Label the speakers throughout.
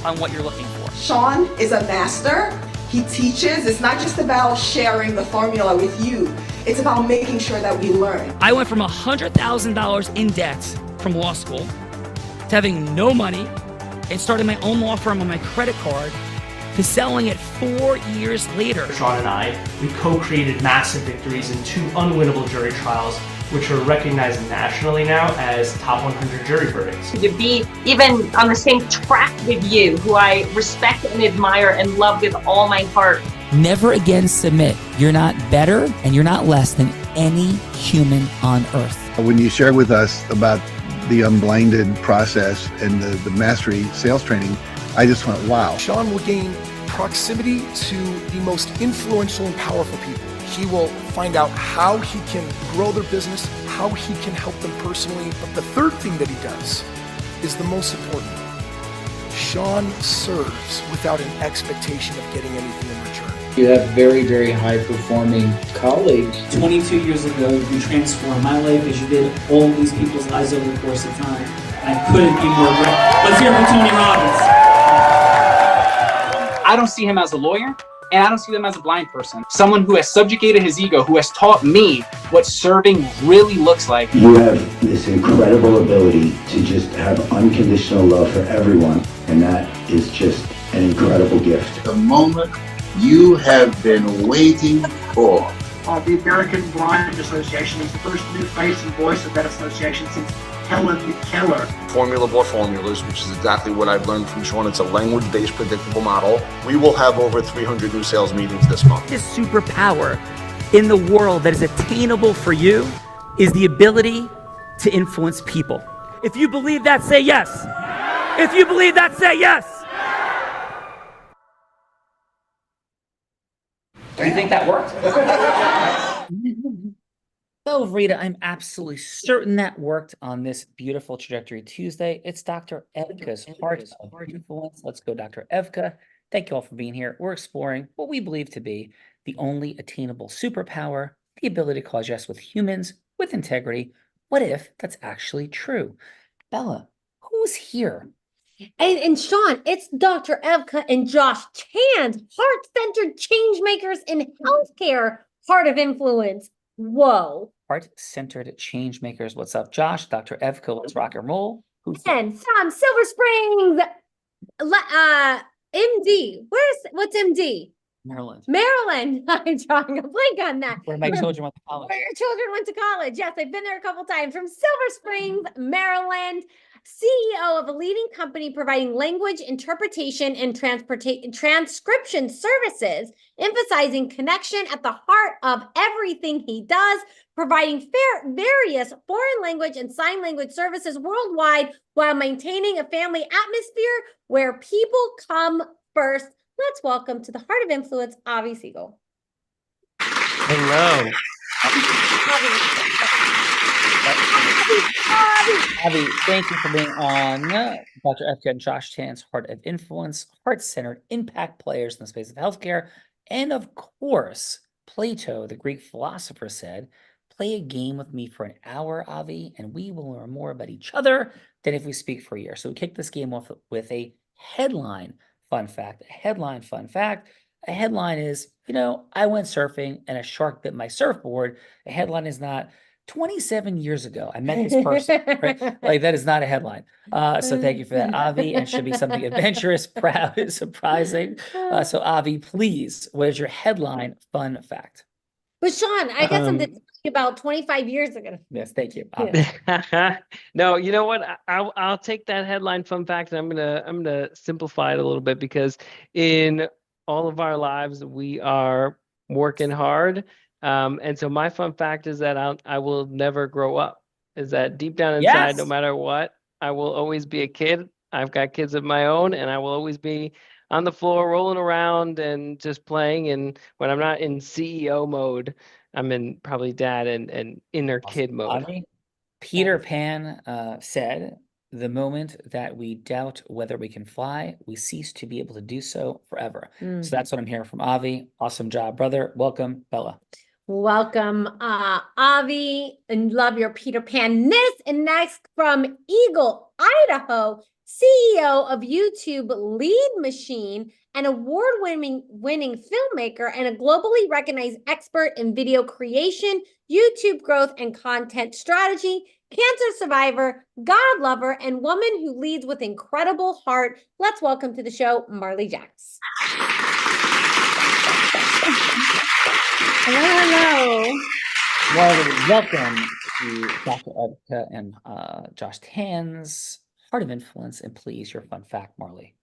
Speaker 1: on what you're looking for.
Speaker 2: Sean is a master. He teaches. It's not just about sharing the formula with you. It's about making sure that we learn.
Speaker 1: I went from $100,000 in debt from law school to having no money and starting my own law firm on my credit card to selling it 4 years later.
Speaker 3: Sean and I, we co-created massive victories in 2 unwinnable jury trials, which are recognized nationally now as top 100 jury verdicts.
Speaker 4: To be even on the same track with you, who I respect and admire and love with all my heart.
Speaker 1: Never again submit. You're not better and you're not less than any human on earth.
Speaker 5: When you shared with us about the unblinded process and the mastery sales training, I just went, wow.
Speaker 6: Sean will gain proximity to the most influential and powerful people. He will find out how he can grow their business, how he can help them personally. But the third thing that he does is the most important. Sean serves without an expectation of getting anything in return.
Speaker 7: You have very, very high-performing colleagues.
Speaker 8: 22 years ago, you transformed my life as you did all these people's lives over the course of time. I couldn't be more grateful. Let's hear it for Tony Robbins.
Speaker 9: I don't see him as a lawyer, and I don't see him as a blind person. Someone who has subjugated his ego, who has taught me what serving really looks like.
Speaker 10: You have this incredible ability to just have unconditional love for everyone, and that is just an incredible gift.
Speaker 11: The moment you have been waiting for.
Speaker 12: The American Blind Association is the first new face and voice of that association since Helen Keller.
Speaker 13: Formula for formulas, which is exactly what I've learned from Sean. It's a language-based predictable model. We will have over 300 new sales meetings this month.
Speaker 1: This superpower in the world that is attainable for you is the ability to influence people. If you believe that, say yes. If you believe that, say yes. Do you think that worked? Well, Rita, I'm absolutely certain that worked on this beautiful Trajectory Tuesday. It's Dr. Evka's Heart of Influence. Let's go, Dr. Evka. Thank you all for being here. We're exploring what we believe to be the only attainable superpower, the ability to cause yes with humans, with integrity. What if that's actually true? Bella, who's here?
Speaker 14: And Sean, it's Dr. Evka and Josh Chand, heart-centered change makers in healthcare, Heart of Influence. Whoa.
Speaker 1: Heart-centered change makers. What's up, Josh? Dr. Evka, let's rock and roll. Who's
Speaker 14: and from Silver Springs, MD. What's MD?
Speaker 1: Maryland.
Speaker 14: Maryland. I'm drawing a blank on that.
Speaker 1: Where my children went to college.
Speaker 14: Where your children went to college. Yes, I've been there a couple times. From Silver Springs, Maryland. CEO of a leading company providing language interpretation and transcription services, emphasizing connection at the heart of everything he does, providing various foreign language and sign language services worldwide while maintaining a family atmosphere where people come first. Let's welcome to the Heart of Influence, Avi Siegel.
Speaker 15: Hello.
Speaker 1: Avi, thank you for being on Dr. Evka and Josh Chand's Heart of Influence, heart-centered impact players in the space of healthcare. And of course, Plato, the Greek philosopher, said, play a game with me for an hour, Avi, and we will learn more about each other than if we speak for a year. So we kick this game off with a headline fun fact. A headline fun fact. A headline is, I went surfing and a shark bit my surfboard. A headline is not 27 years ago, I met this person. Right? Like, that is not a headline. So thank you for that, Avi. And it should be something adventurous, proud, and surprising. So Avi, please, what is your headline fun fact?
Speaker 14: But Sean, I got something to tell you about 25 years ago.
Speaker 1: Yes, thank you.
Speaker 15: No, you know what? I'll take that headline fun fact and I'm gonna simplify it a little bit, because in all of our lives we are working hard. And so my fun fact is that I will never grow up. Is that deep down inside, no matter what, I will always be a kid. I've got kids of my own, and I will always be on the floor rolling around and just playing. And when I'm not in CEO mode, I'm in probably dad and inner kid mode.
Speaker 1: Peter Pan said, the moment that we doubt whether we can fly, we cease to be able to do so forever. So that's what I'm hearing from Avi. Awesome job, brother. Welcome, Bella.
Speaker 14: Welcome, Avi, and love your Peter Pan-ness. And next from Eagle, Idaho, CEO of YouTube Lead Machine, an award-winning filmmaker and a globally recognized expert in video creation, YouTube growth, and content strategy, cancer survivor, God lover, and woman who leads with incredible heart. Let's welcome to the show, Marley Jacks.
Speaker 1: Hello. Marley, welcome to Dr. Evka and Josh Tan's Heart of Influence. And please, your fun fact, Marley.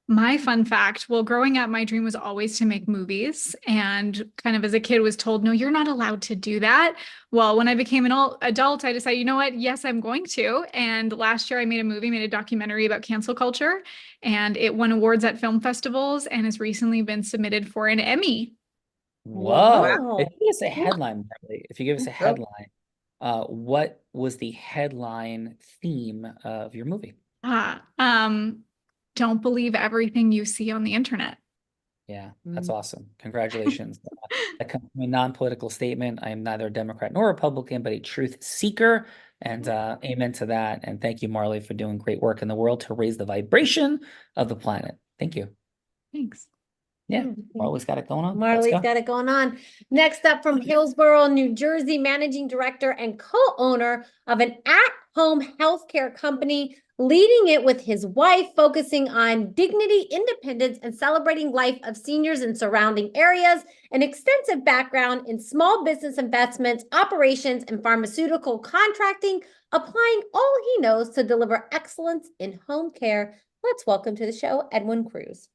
Speaker 16: My fun fact, well, growing up, my dream was always to make movies, and kind of as a kid was told, no, you're not allowed to do that. Well, when I became an adult, I decided, you know what? Yes, I'm going to. And last year I made a documentary about cancel culture, and it won awards at film festivals and has recently been submitted for an Emmy.
Speaker 1: Whoa. If you give us a headline, Marley, what was the headline theme of your movie?
Speaker 16: Don't believe everything you see on the internet.
Speaker 1: Yeah, that's awesome. Congratulations. That comes from a non-political statement. I am neither a Democrat nor Republican, but a truth seeker. And amen to that. And thank you, Marley, for doing great work in the world to raise the vibration of the planet. Thank you.
Speaker 16: Thanks.
Speaker 1: Yeah, Marley's got it going on.
Speaker 14: Marley's got it going on. Next up from Hillsborough, New Jersey, managing director and co-owner of an at-home healthcare company, leading it with his wife, focusing on dignity, independence, and celebrating life of seniors in surrounding areas, an extensive background in small business investments, operations, and pharmaceutical contracting, applying all he knows to deliver excellence in home care. Let's welcome to the show, Edwin Cruz.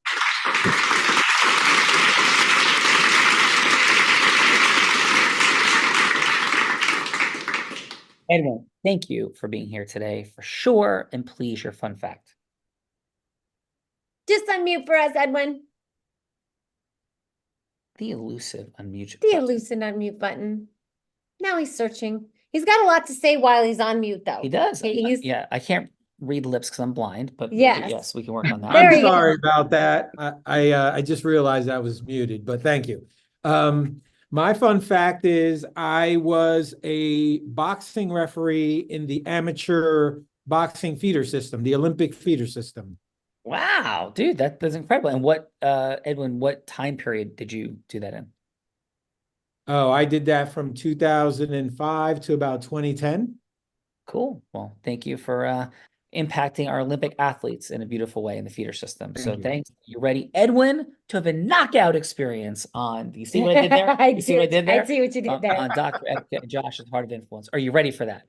Speaker 1: Edwin, thank you for being here today for sure. And please, your fun fact.
Speaker 14: Just unmute for us, Edwin.
Speaker 1: The elusive unmute.
Speaker 14: The elusive unmute button. Now he's searching. He's got a lot to say while he's on mute, though.
Speaker 1: He does.
Speaker 14: Yeah,
Speaker 1: I can't read lips because I'm blind, but
Speaker 14: yes,
Speaker 1: we can work on that.
Speaker 17: I'm sorry about that. I just realized I was muted, but thank you. My fun fact is I was a boxing referee in the amateur boxing feeder system, the Olympic feeder system.
Speaker 1: Wow, dude, that's incredible. And what, Edwin, what time period did you do that in?
Speaker 17: Oh, I did that from 2005 to about 2010.
Speaker 1: Cool. Well, thank you for impacting our Olympic athletes in a beautiful way in the feeder system. Thanks. You ready, Edwin, to have a knockout experience on, do you see what I did there?
Speaker 14: I see what you did there.
Speaker 1: On Dr. Evka and Josh's Heart of Influence. Are you ready for that?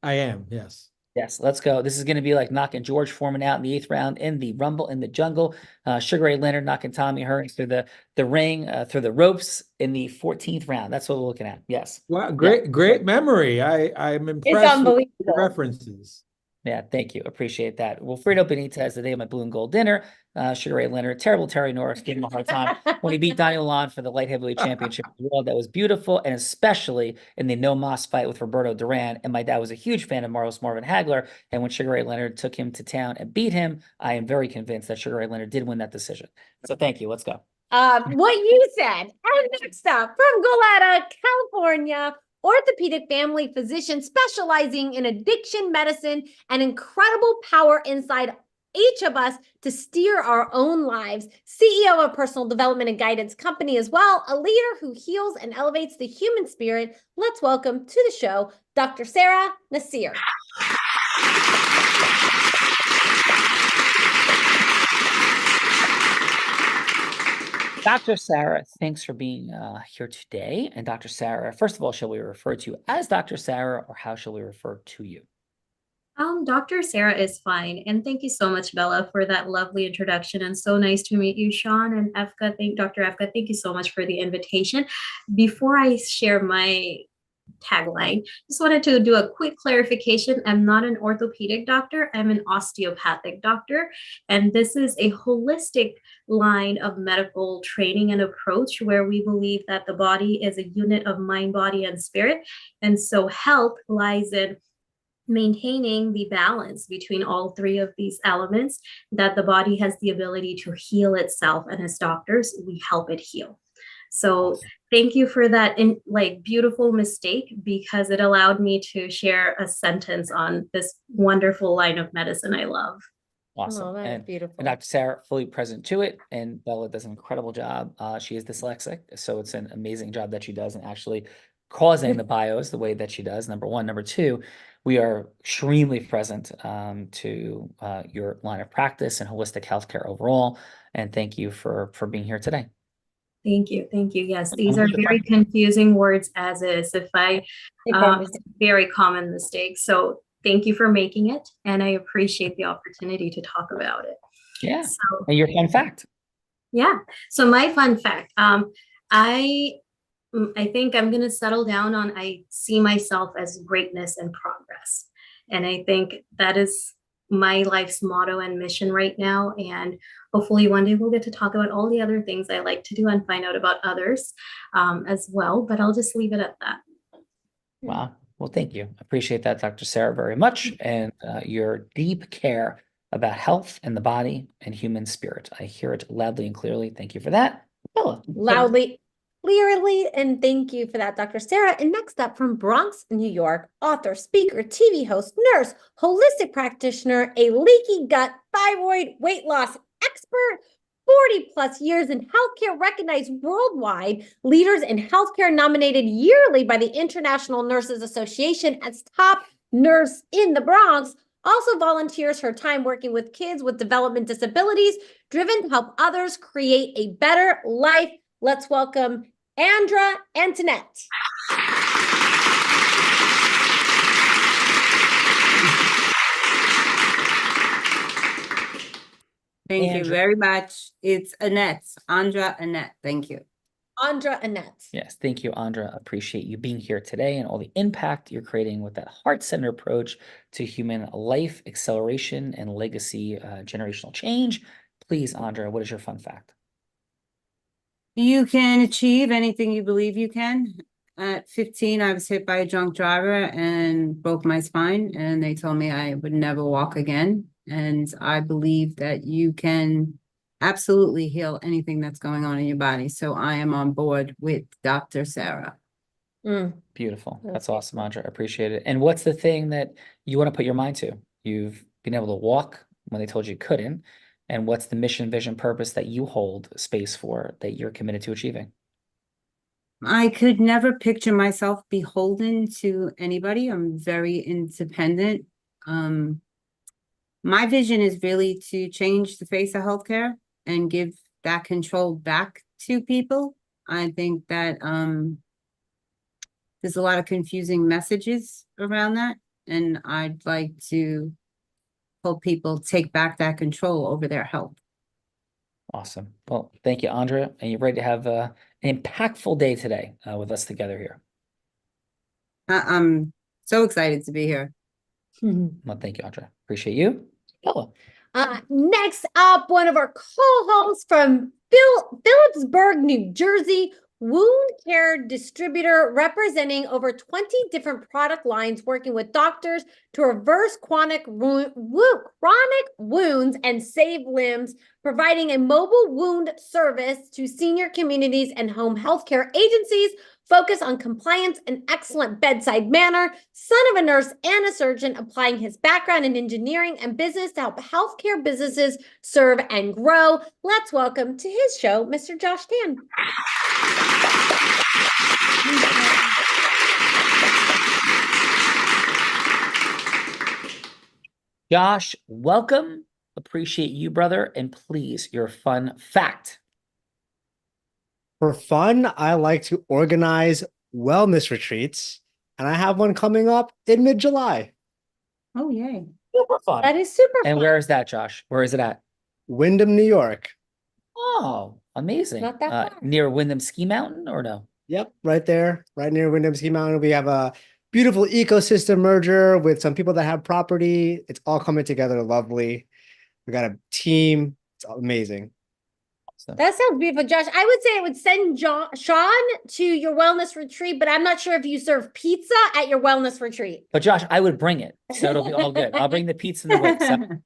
Speaker 17: I am, yes.
Speaker 1: Yes, let's go. This is going to be like knocking George Foreman out in the 8th round in the Rumble in the Jungle. Sugar Ray Leonard knocking Tommy Hearns through the ring, through the ropes in the 14th round. That's what we're looking at. Yes.
Speaker 17: Wow, great memory. I'm impressed with the references.
Speaker 1: Yeah, thank you. Appreciate that. Wilfredo Benitez, the day of my blue and gold dinner. Sugar Ray Leonard, terrible Terry Norris, gave him a hard time when he beat Donnie Lalonde for the light heavyweight championship of the world. That was beautiful, and especially in the no mas fight with Roberto Duran. And my dad was a huge fan of Marvin Hagler. And when Sugar Ray Leonard took him to town and beat him, I am very convinced that Sugar Ray Leonard did win that decision. So thank you. Let's go.
Speaker 14: What you said. And next up, from Goleta, California, orthopedic family physician specializing in addiction medicine and incredible power inside each of us to steer our own lives. CEO of personal development and guidance company as well, a leader who heals and elevates the human spirit. Let's welcome to the show, Dr. Sarah Nasir.
Speaker 1: Dr. Sarah, thanks for being here today. And Dr. Sarah, first of all, shall we refer to you as Dr. Sarah, or how shall we refer to you?
Speaker 18: Dr. Sarah is fine. And thank you so much, Bella, for that lovely introduction. And so nice to meet you, Sean and Evka. Dr. Evka, thank you so much for the invitation. Before I share my tagline, just wanted to do a quick clarification. I'm not an orthopedic doctor. I'm an osteopathic doctor. And this is a holistic line of medical training and approach where we believe that the body is a unit of mind, body, and spirit. And so health lies in maintaining the balance between all three of these elements, that the body has the ability to heal itself. And as doctors, we help it heal. So thank you for that beautiful mistake, because it allowed me to share a sentence on this wonderful line of medicine I love.
Speaker 1: Awesome.
Speaker 14: Oh, that's
Speaker 1: And
Speaker 14: beautiful.
Speaker 1: Dr. Sarah, fully present to it, and Bella does an incredible job. She is dyslexic, so it's an amazing job that she does in actually causing the bios the way that she does. Number one. Number two, we are extremely present to your line of practice and holistic healthcare overall. And thank you for being here today.
Speaker 18: Thank you. Thank you. Yes, these
Speaker 1: And
Speaker 18: are
Speaker 1: what's your
Speaker 18: very confusing words as is. If I,
Speaker 14: fun-
Speaker 18: very common mistake. So thank you for making it. And I appreciate the opportunity to talk about it.
Speaker 1: Yeah.
Speaker 18: So,
Speaker 1: And your fun fact.
Speaker 18: yeah. So my fun fact, I think I'm going to settle down on, I see myself as greatness and progress. And I think that is my life's motto and mission right now. And hopefully one day we'll get to talk about all the other things I like to do and find out about others as well. But I'll just leave it at that.
Speaker 1: Wow. Well, thank you. Appreciate that, Dr. Sarah, very much. And your deep care about health and the body and human spirit. I hear it loudly and clearly. Thank you for that. Bella.
Speaker 14: Loudly, clearly, and thank you for that, Dr. Sarah. And next up from Bronx, New York, author, speaker, TV host, nurse, holistic practitioner, a leaky gut, thyroid, weight loss expert, 40+ years in healthcare, recognized worldwide, leaders in healthcare nominated yearly by the International Nurses Association as top nurse in the Bronx. Also volunteers her time working with kids with development disabilities, driven to help others create a better life. Let's welcome Andra Antoinette.
Speaker 19: Thank you
Speaker 1: Andra.
Speaker 19: very much. It's Annette, Andra Annette. Thank you.
Speaker 14: Andra Annette.
Speaker 1: Yes, thank you, Andra. Appreciate you being here today and all the impact you're creating with that heart-centered approach to human life, acceleration, and legacy generational change. Please, Andra, what is your fun fact?
Speaker 19: You can achieve anything you believe you can. At 15, I was hit by a drunk driver and broke my spine, and they told me I would never walk again. And I believe that you can absolutely heal anything that's going on in your body. So I am on board with Dr. Sarah.
Speaker 1: Beautiful. That's awesome, Andra. Appreciate it. And what's the thing that you want to put your mind to? You've been able to walk when they told you couldn't. And what's the mission, vision, purpose that you hold space for that you're committed to achieving?
Speaker 19: I could never picture myself beholden to anybody. I'm very independent. My vision is really to change the face of healthcare and give that control back to people. I think that there's a lot of confusing messages around that, and I'd like to help people take back that control over their health.
Speaker 1: Awesome. Well, thank you, Andra. And you're ready to have an impactful day today with us together here.
Speaker 19: I'm so excited to be here.
Speaker 1: Well, thank you, Andra. Appreciate you. Bella.
Speaker 14: Next up, one of our co-hosts from Phillipsburg, New Jersey, wound care distributor representing over 20 different product lines, working with doctors to reverse chronic wounds and save limbs, providing a mobile wound service to senior communities and home healthcare agencies, focus on compliance and excellent bedside manner, son of a nurse and a surgeon, applying his background in engineering and business to help healthcare businesses serve and grow. Let's welcome to his show, Mr. Josh Tan.
Speaker 1: Josh, welcome. Appreciate you, brother. And please, your fun fact.
Speaker 20: For fun, I like to organize wellness retreats, and I have one coming up in mid-July.
Speaker 19: Oh, yay.
Speaker 1: Super fun.
Speaker 14: That is super fun.
Speaker 1: And where is that, Josh? Where is it at?
Speaker 20: Wyndham, New York.
Speaker 1: Oh, amazing.
Speaker 14: Not that far.
Speaker 1: Near Wyndham Ski Mountain or no?
Speaker 20: Yep, right there, right near Wyndham Ski Mountain. We have a beautiful ecosystem merger with some people that have property. It's all coming together lovely. We got a team. It's amazing.
Speaker 14: That sounds beautiful, Josh. I would say I would send Sean to your wellness retreat, but I'm not sure if you serve pizza at your wellness retreat.
Speaker 1: But Josh, I would bring it. So it'll be all good. I'll bring the pizza and the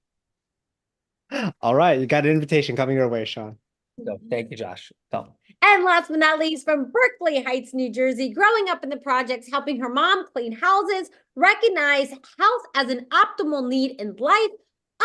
Speaker 1: wings.
Speaker 20: All right, you got an invitation coming your way, Sean.
Speaker 1: So, thank you, Josh. So.
Speaker 14: And last but not least, from Berkeley Heights, New Jersey, growing up in the projects, helping her mom clean houses, recognize health as an optimal need in life,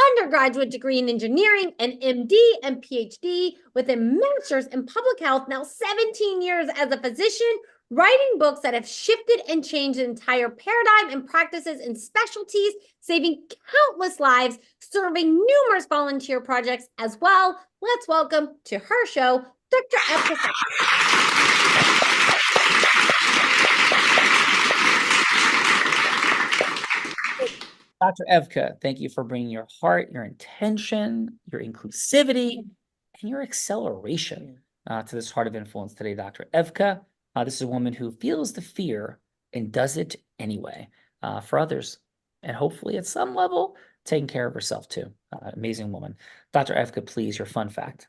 Speaker 14: undergraduate degree in engineering, an MD and PhD with a master's in public health, now 17 years as a physician, writing books that have shifted and changed the entire paradigm and practices in specialties, saving countless lives, serving numerous volunteer projects as well. Let's welcome to her show, Dr. Efka.
Speaker 1: Dr. Evka, thank you for bringing your heart, your intention, your inclusivity, and your acceleration to this Heart of Influence today, Dr. Evka. This is a woman who feels the fear and does it anyway for others, and hopefully at some level, taking care of herself too. Amazing woman. Dr. Evka, please, your fun fact.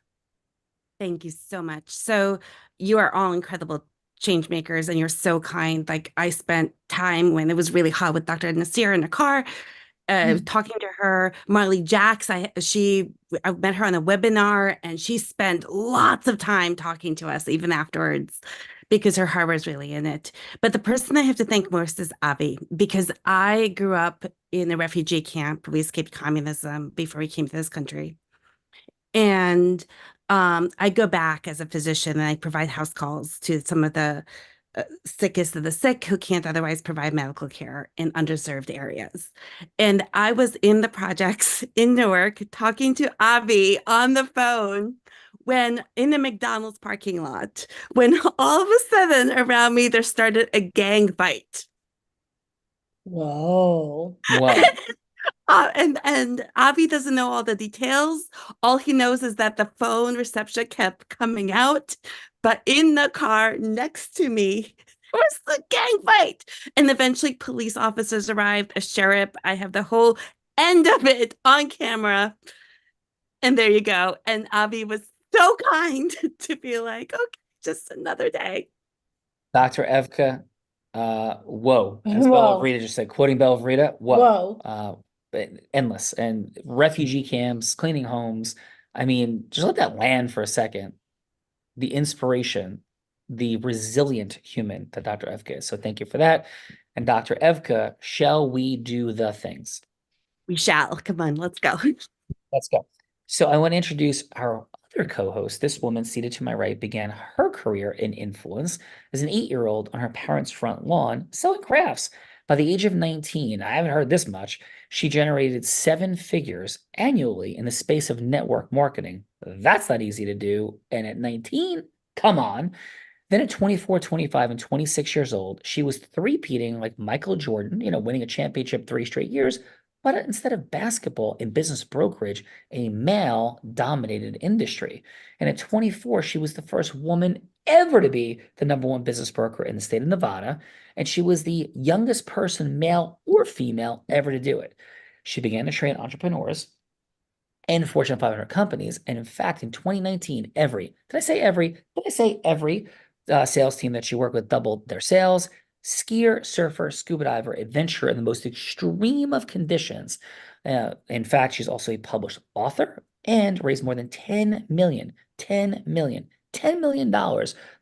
Speaker 21: Thank you so much. So you are all incredible change makers and you're so kind. Like I spent time when it was really hot with Dr. Nasir in the car, talking to her. Marley Jacks, I met her on a webinar and she spent lots of time talking to us even afterwards because her heart was really in it. But the person I have to thank most is Avi, because I grew up in a refugee camp. We escaped communism before we came to this country. And I go back as a physician and I provide house calls to some of the sickest of the sick who can't otherwise provide medical care in underserved areas. And I was in the projects in Newark talking to Avi on the phone when in the McDonald's parking lot, when all of a sudden around me, there started a gang fight.
Speaker 14: Whoa.
Speaker 1: Wow.
Speaker 21: And Avi doesn't know all the details. All he knows is that the phone reception kept coming out, but in the car next to me was the gang fight. And eventually police officers arrived, a sheriff. I have the whole end of it on camera. And there you go. And Avi was so kind to be like, okay, just another day.
Speaker 1: Dr. Evka, whoa. As Bella Vrita just said, quoting Bella Vrita, whoa. Endless. And refugee camps, cleaning homes. I mean, just let that land for a second. The inspiration, the resilient human that Dr. Evka is. So thank you for that. And Dr. Evka, shall we do the things?
Speaker 21: We shall. Come on, let's go.
Speaker 1: Let's go. So I want to introduce our other co-host. This woman seated to my right began her career in influence as an 8-year-old on her parents' front lawn selling crafts. By the age of 19, I haven't heard this much, she generated 7 figures annually in the space of network marketing. That's not easy to do. And at 19, come on. Then at 24, 25, and 26 years old, she was three-peating like Michael Jordan, winning a championship 3 straight years. But instead of basketball in business brokerage, a male-dominated industry. And at 24, she was the first woman ever to be the #1 business broker in the state of Nevada. And she was the youngest person, male or female, ever to do it. She began to train entrepreneurs and Fortune 500 companies. And in fact, in 2019, every sales team that she worked with doubled their sales. Skier, surfer, scuba diver, adventurer in the most extreme of conditions. In fact, she's also a published author and raised more than $10 million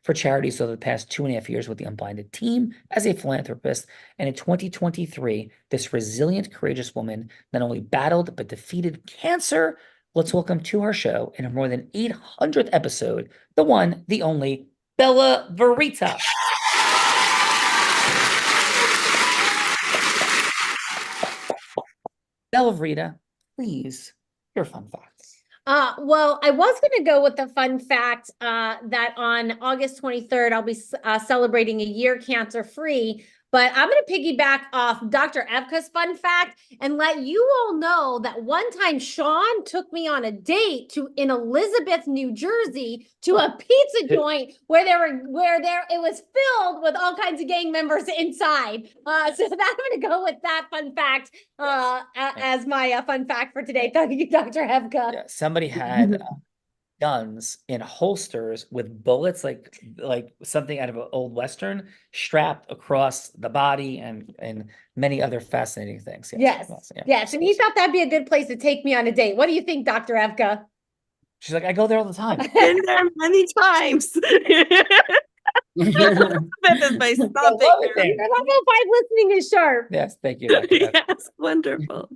Speaker 1: for charities over the past 2.5 years with the Unblinded team as a philanthropist. And in 2023, this resilient, courageous woman not only battled but defeated cancer. Let's welcome to our show in her more than 800th episode, the one, the only, Bella Vrita. Bella Vrita, please, your fun facts.
Speaker 14: Well, I was going to go with the fun fact that on August 23rd, I'll be celebrating a year cancer-free. But I'm going to piggyback off Dr. Evka's fun fact and let you all know that one time Sean took me on a date in Elizabeth, New Jersey, to a pizza joint where it was filled with all kinds of gang members inside. So I'm going to go with that fun fact as my fun fact for today. Thank you, Dr. Evka.
Speaker 1: Yeah, somebody had guns in holsters with bullets, like something out of an old Western, strapped across the body, and many other fascinating things.
Speaker 14: Yes. And he thought that'd be a good place to take me on a date. What do you think, Dr. Evka?
Speaker 1: She's like, I go there all the time.
Speaker 21: Been there many times. That is my stopping.
Speaker 14: Level 5 listening is sharp.
Speaker 1: Yes, thank you.
Speaker 21: Yes, wonderful.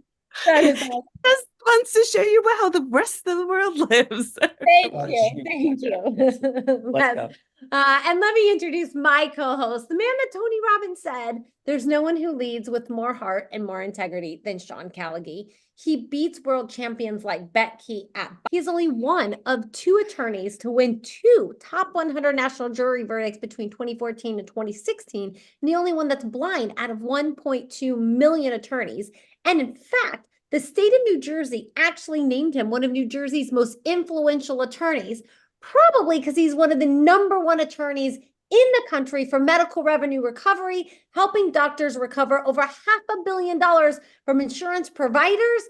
Speaker 14: That is awesome.
Speaker 21: Just wants to show you how the rest of the world lives.
Speaker 14: Thank
Speaker 1: Oh,
Speaker 14: you.
Speaker 1: shoot.
Speaker 14: Thank you.
Speaker 1: Let's go.
Speaker 14: And let me introduce my co-host, the man that Tony Robbins said, there's no one who leads with more heart and more integrity than Sean Callagy. He beats world champions like Becky at. He's only one of 2 attorneys to win 2 top 100 national jury verdicts between 2014 and 2016, and the only one that's blind out of 1.2 million attorneys. And in fact, the state of New Jersey actually named him one of New Jersey's most influential attorneys, probably because he's one of the #1 attorneys in the country for medical revenue recovery, helping doctors recover over $500 million from insurance providers.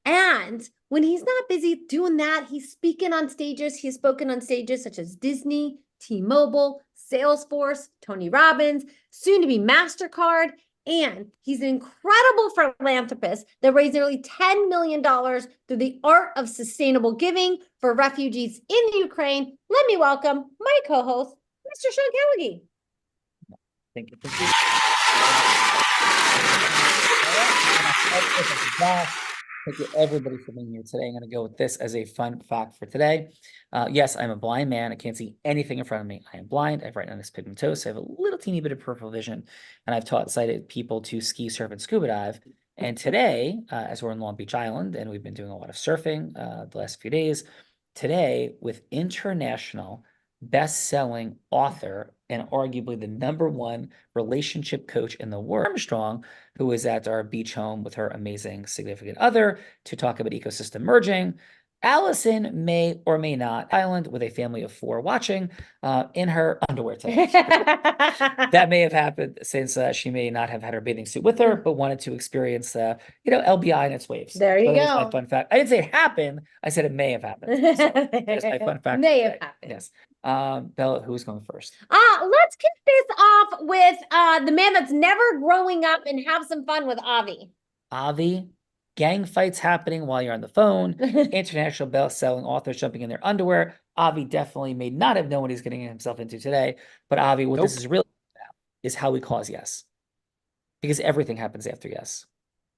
Speaker 14: And when he's not busy doing that, he's speaking on stages. He's spoken on stages such as Disney, T-Mobile, Salesforce, Tony Robbins, soon to be MasterCard. And he's an incredible philanthropist that raised nearly $10 million through the art of sustainable giving for refugees in the Ukraine. Let me welcome my co-host, Mr. Sean Callagy.
Speaker 1: Thank you. Thank you, everybody, for being here today. I'm going to go with this as a fun fact for today. Yes, I'm a blind man. I can't see anything in front of me. I am blind. I have retinitis pigmentosa. I have a little teeny bit of peripheral vision, and I've taught sighted people to ski, surf, and scuba dive. And today, as we're in Long Beach Island, and we've been doing a lot of surfing the last few days, today with international best-selling author and arguably the #1 relationship coach in the world, Armstrong, who is at our beach home with her amazing significant other to talk about ecosystem merging. Allison may or may not island with a family of 4 watching in her underwear today. That may have happened since she may not have had her bathing suit with her, but wanted to experience, LBI and its waves.
Speaker 14: There you
Speaker 1: So that is my
Speaker 14: go.
Speaker 1: fun fact. I didn't say it happened. I said it may have happened. So there's my fun fact.
Speaker 14: May have
Speaker 1: today.
Speaker 14: happened.
Speaker 1: Yes. Bella, who's going first?
Speaker 14: Let's kick this off with the man that's never growing up and have some fun with Avi.
Speaker 1: Avi, gang fights happening while you're on the phone, international best-selling authors jumping in their underwear. Avi definitely may not have known what he's getting himself into today, but Avi, what this is really about is how we cause yes. Because everything happens after yes.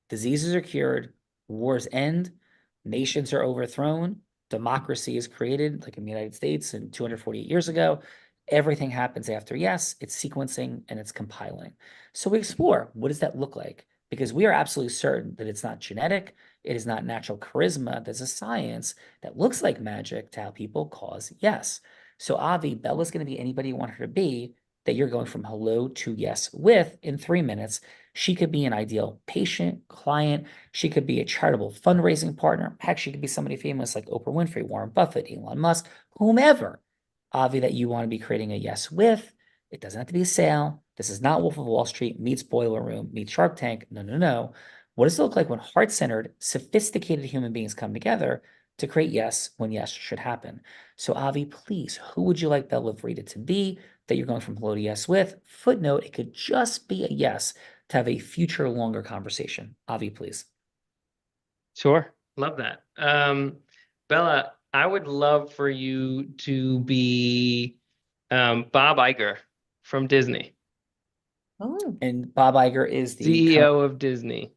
Speaker 1: Diseases are cured, wars end, nations are overthrown, democracy is created, like in the United States and 248 years ago. Everything happens after yes, it's sequencing and it's compiling. So we explore, what does that look like? Because we are absolutely certain that it's not genetic, it is not natural charisma, there's a science that looks like magic to how people cause yes. So Avi, Bella's gonna be anybody you want her to be that you're going from hello to yes with in 3 minutes. She could be an ideal patient, client. She could be a charitable fundraising partner. Heck, she could be somebody famous like Oprah Winfrey, Warren Buffett, Elon Musk, whomever, Avi, that you want to be creating a yes with. It doesn't have to be a sale. This is not Wolf of Wall Street meets Boiler Room meets Shark Tank. No, no, no. What does it look like when heart-centered, sophisticated human beings come together to create yes when yes should happen? So Avi, please, who would you like Bella Vrita to be that you're going from hello to yes with? Footnote, it could just be a yes to have a future longer conversation. Avi, please.
Speaker 15: Sure. Love that. Bella, I would love for you to be Bob Iger from Disney.
Speaker 14: Oh.
Speaker 1: And Bob Iger is the
Speaker 15: CEO of Disney.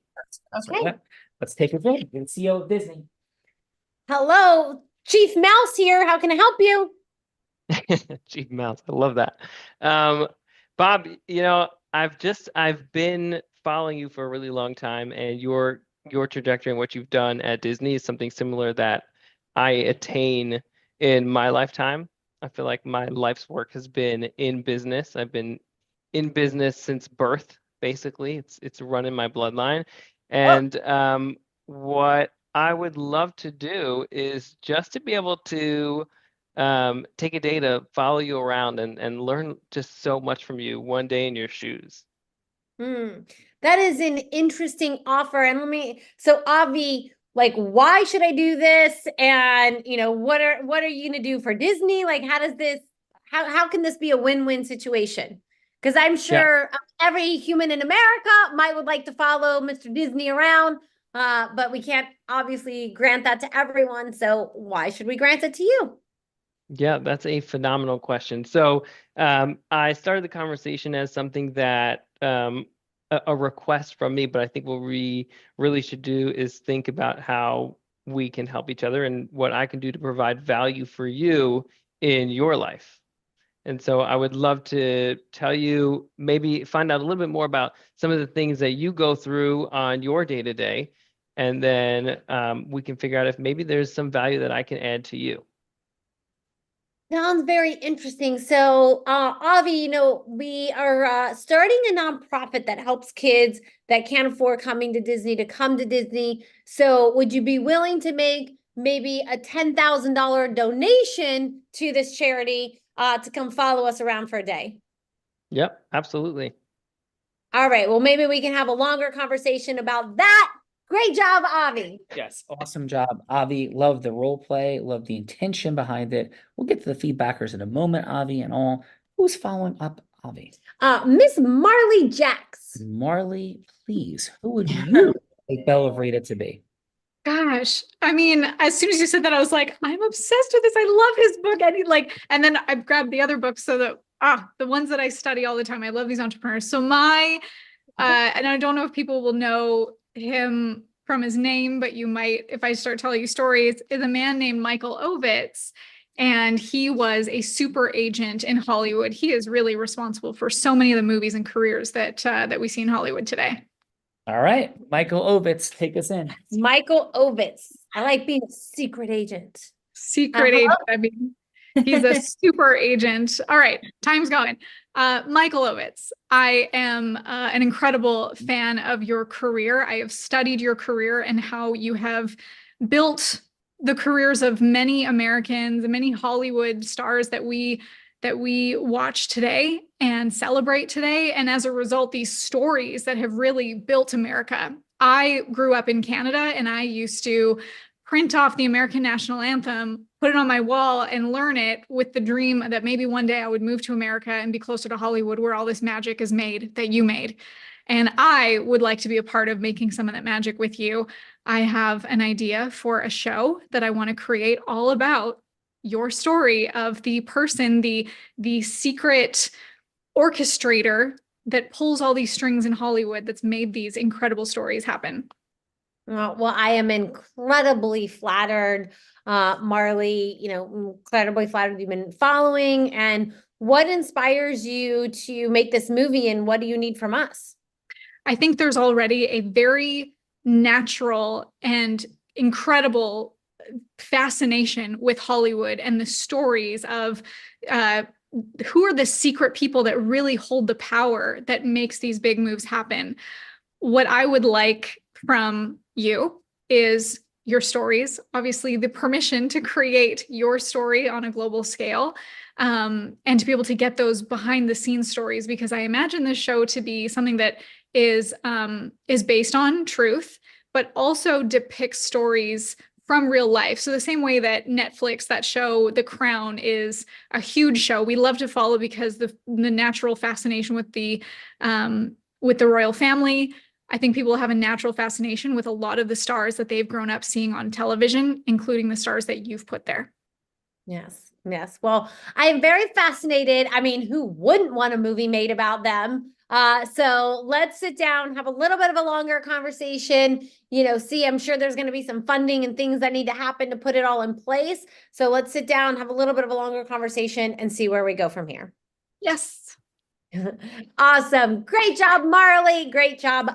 Speaker 1: That's right. Let's take a vote. You're the CEO of Disney.
Speaker 14: Hello, Chief Mouse here. How can I help you?
Speaker 15: Chief Mouse. I love that. Bob, I've been following you for a really long time, and your trajectory and what you've done at Disney is something similar that I attain in my lifetime. I feel like my life's work has been in business. I've been in business since birth, basically. It's run in my bloodline. And what I would love to do is just to be able to take a day to follow you around and learn just so much from you one day in your shoes.
Speaker 14: That is an interesting offer. And so Avi, like, why should I do this? And, what are you going to do for Disney? Like, how can this be a win-win situation? Because I'm sure every human in America would like to follow Mr. Disney around, but we can't obviously grant that to everyone. So why should we grant it to you?
Speaker 15: Yeah, that's a phenomenal question. So I started the conversation as something that a request from me, but I think what we really should do is think about how we can help each other and what I can do to provide value for you in your life. And so I would love to tell you, maybe find out a little bit more about some of the things that you go through on your day-to-day. And then we can figure out if maybe there's some value that I can add to you.
Speaker 14: Sounds very interesting. So, Avi, you know, we are starting a nonprofit that helps kids that can't afford coming to Disney to come to Disney. So, would you be willing to make maybe a $10,000 donation to this charity to come follow us around for a day?
Speaker 15: Yep, absolutely.
Speaker 14: All right. Well, maybe we can have a longer conversation about that. Great job, Avi.
Speaker 1: Yes, awesome job, Avi. Love the role play, love the intention behind it. We'll get to the feedbackers in a moment, Avi, and all. Who's following up, Avi?
Speaker 14: Miss Marley Jacks.
Speaker 1: Marley, please. Who would you like Bella Rita to be?
Speaker 16: Gosh, I mean, as soon as you said that, I was like, I'm obsessed with this. I love his book. And then I grabbed the other books so that the ones that I study all the time. I love these entrepreneurs. So and I don't know if people will know him from his name, but you might, if I start telling you stories, is a man named Michael Ovitz. And he was a super agent in Hollywood. He is really responsible for so many of the movies and careers that we see in Hollywood today.
Speaker 1: All right, Michael Ovitz, take us in.
Speaker 14: Michael Ovitz. I like being a secret agent.
Speaker 16: Secret agent. I mean, he's a super agent. All right, time's going. Michael Ovitz, I am an incredible fan of your career. I have studied your career and how you have built the careers of many Americans and many Hollywood stars that we watch today and celebrate today. And as a result, these stories that have really built America. I grew up in Canada and I used to print off the American national anthem, put it on my wall and learn it with the dream that maybe one day I would move to America and be closer to Hollywood where all this magic is made that you made. And I would like to be a part of making some of that magic with you. I have an idea for a show that I want to create all about your story of the person, the secret orchestrator that pulls all these strings in Hollywood that's made these incredible stories happen.
Speaker 14: Well, I am incredibly flattered, Marley, incredibly flattered you've been following. And what inspires you to make this movie and what do you need from us?
Speaker 16: I think there's already a very natural and incredible fascination with Hollywood and the stories of who are the secret people that really hold the power that makes these big moves happen. What I would like from you is your stories, obviously the permission to create your story on a global scale, and to be able to get those behind the scenes stories, because I imagine this show to be something that is based on truth, but also depicts stories from real life. So the same way that Netflix, that show, The Crown, is a huge show we love to follow because the natural fascination with the royal family. I think people have a natural fascination with a lot of the stars that they've grown up seeing on television, including the stars that you've put there.
Speaker 14: Yes. Well, I am very fascinated. I mean, who wouldn't want a movie made about them? So let's sit down, have a little bit of a longer conversation, see, I'm sure there's going to be some funding and things that need to happen to put it all in place. So let's sit down, have a little bit of a longer conversation and see where we go from here.
Speaker 16: Yes.
Speaker 14: Awesome. Great job, Marley. Great job,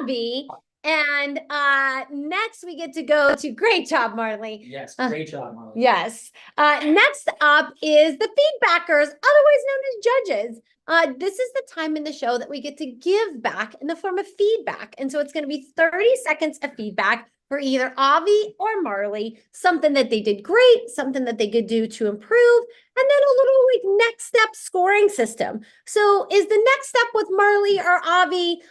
Speaker 14: Avi. And next we get to go to great job, Marley.
Speaker 1: Yes, great job, Marley.
Speaker 14: Yes. Next up is the feedbackers, otherwise known as judges. This is the time in the show that we get to give back in the form of feedback. And so it's going to be 30 seconds of feedback for either Avi or Marley, something that they did great, something that they could do to improve, and then a little next step scoring system. So is the next step with Marley or Avi,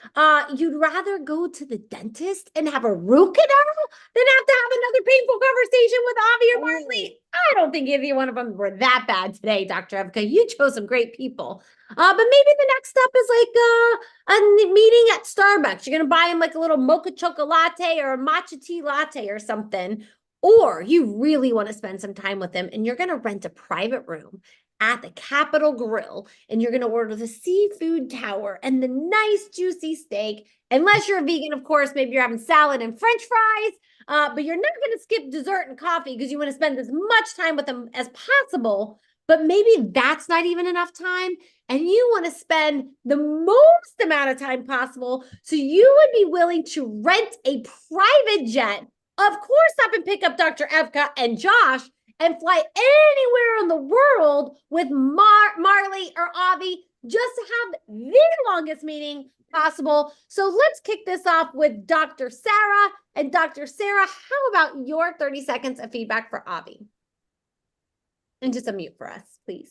Speaker 14: you'd rather go to the dentist and have a root canal than have to have another painful conversation with Avi or Marley? I don't think either one of them were that bad today, Dr. Evka. You chose some great people. But maybe the next step is a meeting at Starbucks. You're going to buy them a little mocha chocolate latte or a matcha tea latte or something. Or you really want to spend some time with them and you're going to rent a private room at the Capitol Grill, and you're going to order the seafood tower and the nice juicy steak. Unless you're a vegan, of course, maybe you're having salad and French fries, but you're not going to skip dessert and coffee because you want to spend as much time with them as possible. But maybe that's not even enough time, and you want to spend the most amount of time possible. So you would be willing to rent a private jet, of course, up and pick up Dr. Evka and Josh and fly anywhere in the world with Marley or Avi just to have the longest meeting possible. So let's kick this off with Dr. Sarah. And Dr. Sarah, how about your 30 seconds of feedback for Avi? And just unmute for us, please.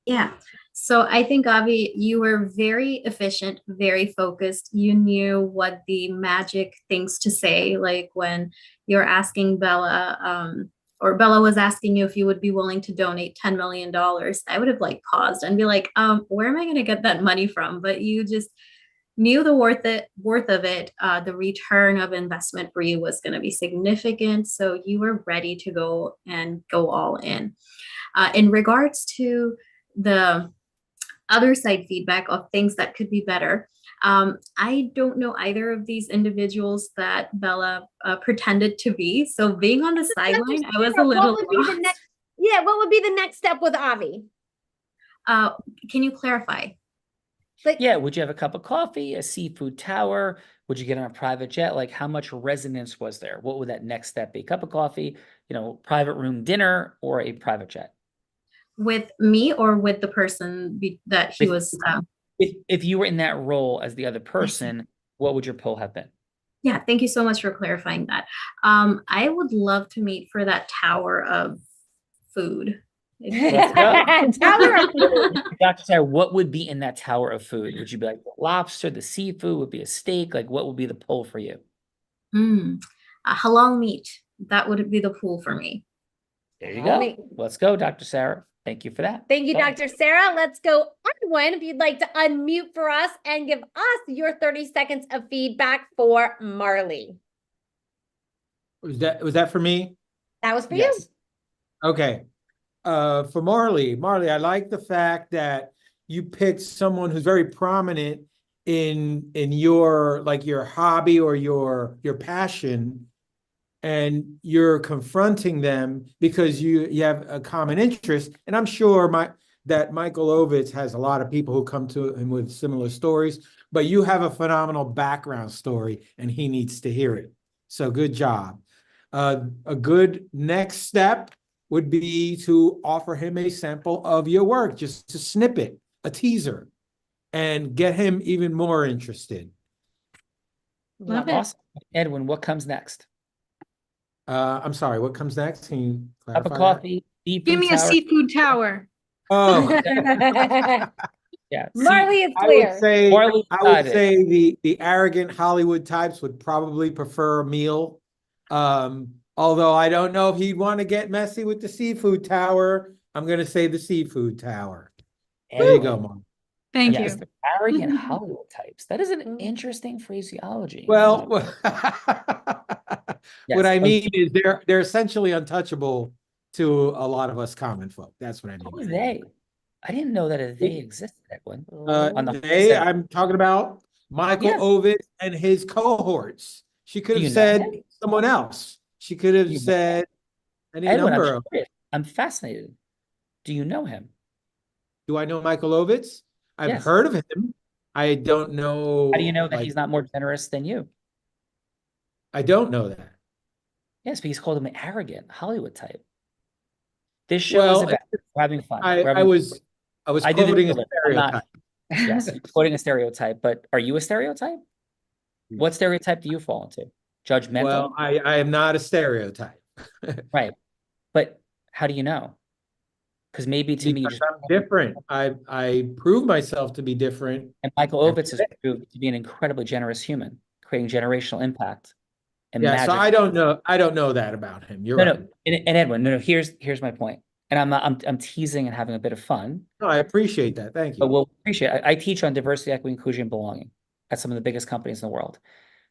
Speaker 18: Yeah. So I think, Avi, you were very efficient, very focused. You knew what the magic things to say, like when you're asking Bella, or Bella was asking you if you would be willing to donate $10 million. I would have like paused and be like, where am I going to get that money from? But you just knew the worth of it. The return of investment for you was going to be significant. So you were ready to go all in. In regards to the other side feedback of things that could be better, I don't know either of these individuals that Bella pretended to be. So being on the sideline, I was a little
Speaker 14: what would be the next step with Avi?
Speaker 18: Can you clarify?
Speaker 1: Yeah, would you have a cup of coffee, a seafood tower? Would you get on a private jet? Like, how much resonance was there? What would that next step be? Cup of coffee, private room dinner, or a private jet?
Speaker 18: With me or with the person that he was?
Speaker 1: If you were in that role as the other person, what would your poll have been?
Speaker 18: Yeah, thank you so much for clarifying that. I would love to meet for that tower of food.
Speaker 14: Tower of food.
Speaker 1: Dr. Sarah, what would be in that tower of food? Would you be like the lobster, the seafood, would be a steak? Like, what would be the poll for you?
Speaker 18: Halal meat. That would be the pool for me.
Speaker 1: There you go. Let's go, Dr. Sarah. Thank you for that.
Speaker 14: Thank you, Dr. Sarah. Let's go, Edwin, if you'd like to unmute for us and give us your 30 seconds of feedback for Marley.
Speaker 17: Was that for me?
Speaker 14: That was for you.
Speaker 17: Okay. For Marley, I like the fact that you picked someone who's very prominent in your hobby or your passion, and you're confronting them because you have a common interest. And I'm sure that Michael Ovitz has a lot of people who come to him with similar stories, but you have a phenomenal background story and he needs to hear it. So good job. A good next step would be to offer him a sample of your work, just a snippet, a teaser, and get him even more interested.
Speaker 14: Love it.
Speaker 1: Awesome. Edwin, what comes next?
Speaker 17: I'm sorry, what comes next? Can you clarify
Speaker 1: Cup of coffee.
Speaker 16: Give me a seafood tower.
Speaker 17: Oh,
Speaker 1: yeah.
Speaker 14: Marley is clear.
Speaker 17: I would say the arrogant Hollywood types would probably prefer a meal. Although I don't know if he'd want to get messy with the seafood tower. I'm going to say the seafood tower. There you go, Mom.
Speaker 16: Thank you.
Speaker 1: The arrogant Hollywood types. That is an interesting phraseology.
Speaker 17: Well, what I mean is they're essentially untouchable to a lot of us common folk. That's what I mean.
Speaker 1: Who are they? I didn't know that they existed, Edwin.
Speaker 17: I'm talking about Michael Ovitz and his cohorts. She could have said someone else. She could have said any number of.
Speaker 1: I'm fascinated. Do you know him?
Speaker 17: Do I know Michael Ovitz? I've heard of him. I don't know.
Speaker 1: How do you know that he's not more generous than you?
Speaker 17: I don't know that.
Speaker 1: Yes, but he's called him an arrogant Hollywood type. This show is about having fun.
Speaker 17: I was quoting a stereotype.
Speaker 1: Yes, quoting a stereotype. But are you a stereotype? What stereotype do you fall into? Judgmental?
Speaker 17: Well, I am not a stereotype.
Speaker 1: Right. But how do you know? Because maybe to me,
Speaker 17: I'm different. I prove myself to be different.
Speaker 1: And Michael Ovitz is proved to be an incredibly generous human, creating generational impact. And
Speaker 17: yeah,
Speaker 1: magic.
Speaker 17: so I don't know that about him. You're right.
Speaker 1: No. And Edwin, here's my point. And I'm teasing and having a bit of fun.
Speaker 17: No, I appreciate that. Thank you.
Speaker 1: But we'll appreciate. I teach on diversity, equity, inclusion, and belonging at some of the biggest companies in the world.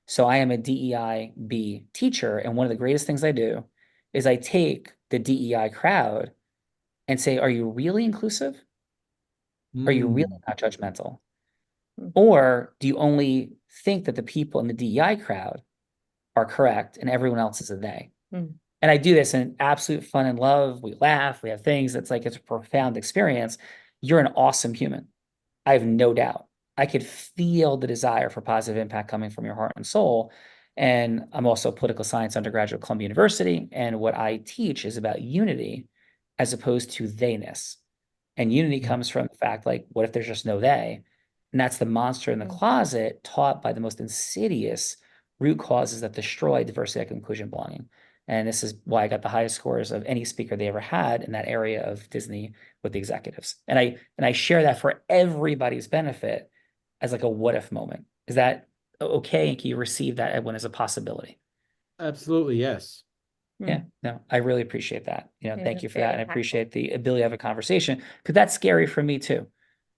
Speaker 1: So I am a DEI-B teacher, and one of the greatest things I do is I take the DEI crowd and say, are you really inclusive? Are you really
Speaker 17: Mm.
Speaker 1: not judgmental? Or do you only think that the people in the DEI crowd are correct and everyone else is a they?
Speaker 14: Mm.
Speaker 1: And I do this in absolute fun and love. We laugh, we have things. It's like, it's a profound experience. You're an awesome human. I have no doubt. I could feel the desire for positive impact coming from your heart and soul. And I'm also a political science undergraduate at Columbia University. And what I teach is about unity as opposed to theyness. And unity comes from the fact, like, what if there's just no they? And that's the monster in the closet taught by the most insidious root causes that destroy diversity, equity, inclusion, belonging. And this is why I got the highest scores of any speaker they ever had in that area of Disney with the executives. And I share that for everybody's benefit as like a what if moment. Is that okay? And can you receive that, Edwin, as a possibility?
Speaker 17: Absolutely, yes.
Speaker 1: Yeah, no, I really appreciate that.
Speaker 14: Yeah,
Speaker 1: Thank
Speaker 14: that's
Speaker 1: you for
Speaker 14: very
Speaker 1: that. And I
Speaker 14: impactful.
Speaker 1: appreciate the ability to have a conversation because that's scary for me too,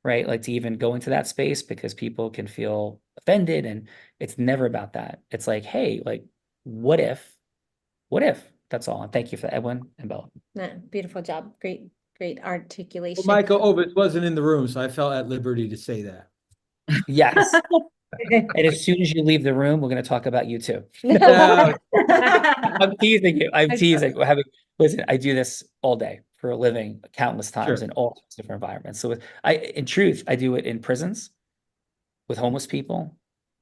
Speaker 1: right? Like to even go into that space because people can feel offended and it's never about that. It's like, hey, like, what if? That's all. And thank you for that, Edwin and Bella.
Speaker 14: Yeah, beautiful job. Great
Speaker 17: Well,
Speaker 14: articulation.
Speaker 17: Michael Ovitz wasn't in the room, so I felt at liberty to say that.
Speaker 1: Yes. And as soon as you leave the room, we're going to talk about you too.
Speaker 17: No.
Speaker 1: I'm teasing you. I'm teasing. Listen, I do this all day for a living, countless times
Speaker 17: Sure.
Speaker 1: in all sorts of different environments. So in truth, I do it in prisons, with homeless people,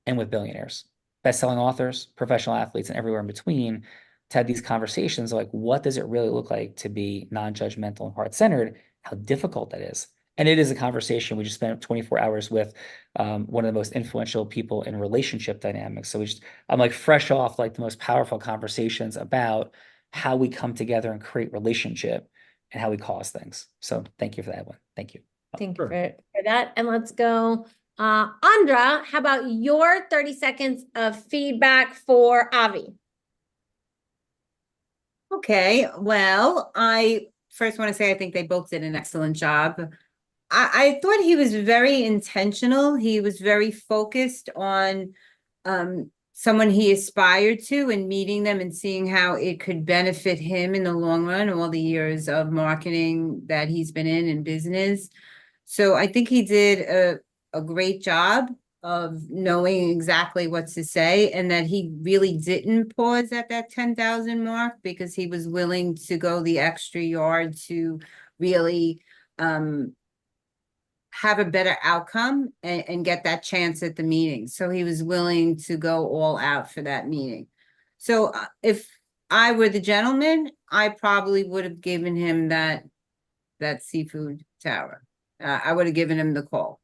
Speaker 1: and with billionaires, best-selling authors, professional athletes, and everywhere in between to have these conversations like, what does it really look like to be non-judgmental and heart-centered? How difficult that is. And it is a conversation. We just spent 24 hours with one of the most influential people in relationship dynamics. So I'm like fresh off like the most powerful conversations about how we come together and create relationship and how we cause things. So thank you for that one. Thank you.
Speaker 14: Thank you for that. And let's go. Andra, how about your 30 seconds of feedback for Avi?
Speaker 19: Okay, well, I first want to say I think they both did an excellent job. I thought he was very intentional. He was very focused on someone he aspired to and meeting them and seeing how it could benefit him in the long run, all the years of marketing that he's been in business. So I think he did a great job of knowing exactly what to say and that he really didn't pause at that 10,000 mark because he was willing to go the extra yard to really have a better outcome and get that chance at the meeting. So he was willing to go all out for that meeting. So if I were the gentleman, I probably would have given him that seafood tower. I would have given him the call.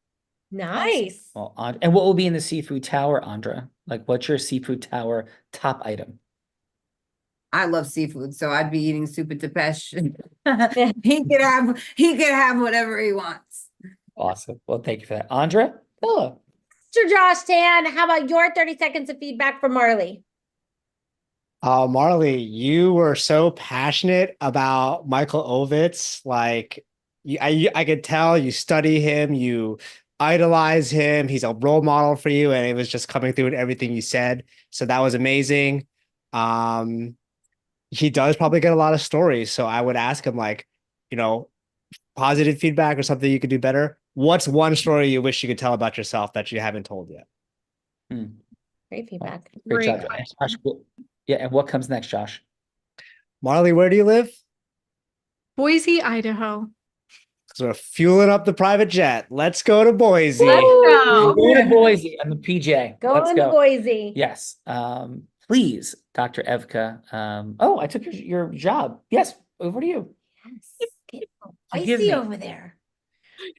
Speaker 14: Nice.
Speaker 1: Well, and what will be in the seafood tower, Andra? Like, what's your seafood tower top item?
Speaker 19: I love seafood, so I'd be eating super depeche. He could have whatever he wants.
Speaker 1: Awesome. Well, thank you for that. Andra? Bella.
Speaker 14: Mr. Josh Tan, how about your 30 seconds of feedback for Marley?
Speaker 20: Marley, you were so passionate about Michael Ovitz. Like, I could tell you study him, you idolize him. He's a role model for you, and it was just coming through in everything you said. So that was amazing. He does probably get a lot of stories, so I would ask him, like, positive feedback or something you could do better. What's one story you wish you could tell about yourself that you haven't told yet?
Speaker 14: Great feedback.
Speaker 1: Great job, Josh. Yeah, and what comes next, Josh?
Speaker 20: Marley, where do you live?
Speaker 16: Boise, Idaho.
Speaker 20: So we're fueling up the private jet. Let's go to Boise.
Speaker 14: Let's go.
Speaker 1: Go to Boise on the PJ. Let's
Speaker 14: Going to
Speaker 1: go.
Speaker 14: Boise.
Speaker 1: Yes. Please, Dr. Evka. Oh, I took your job. Yes, over to you.
Speaker 14: Yes.
Speaker 1: Forgive
Speaker 14: Boise
Speaker 1: me.
Speaker 14: over there.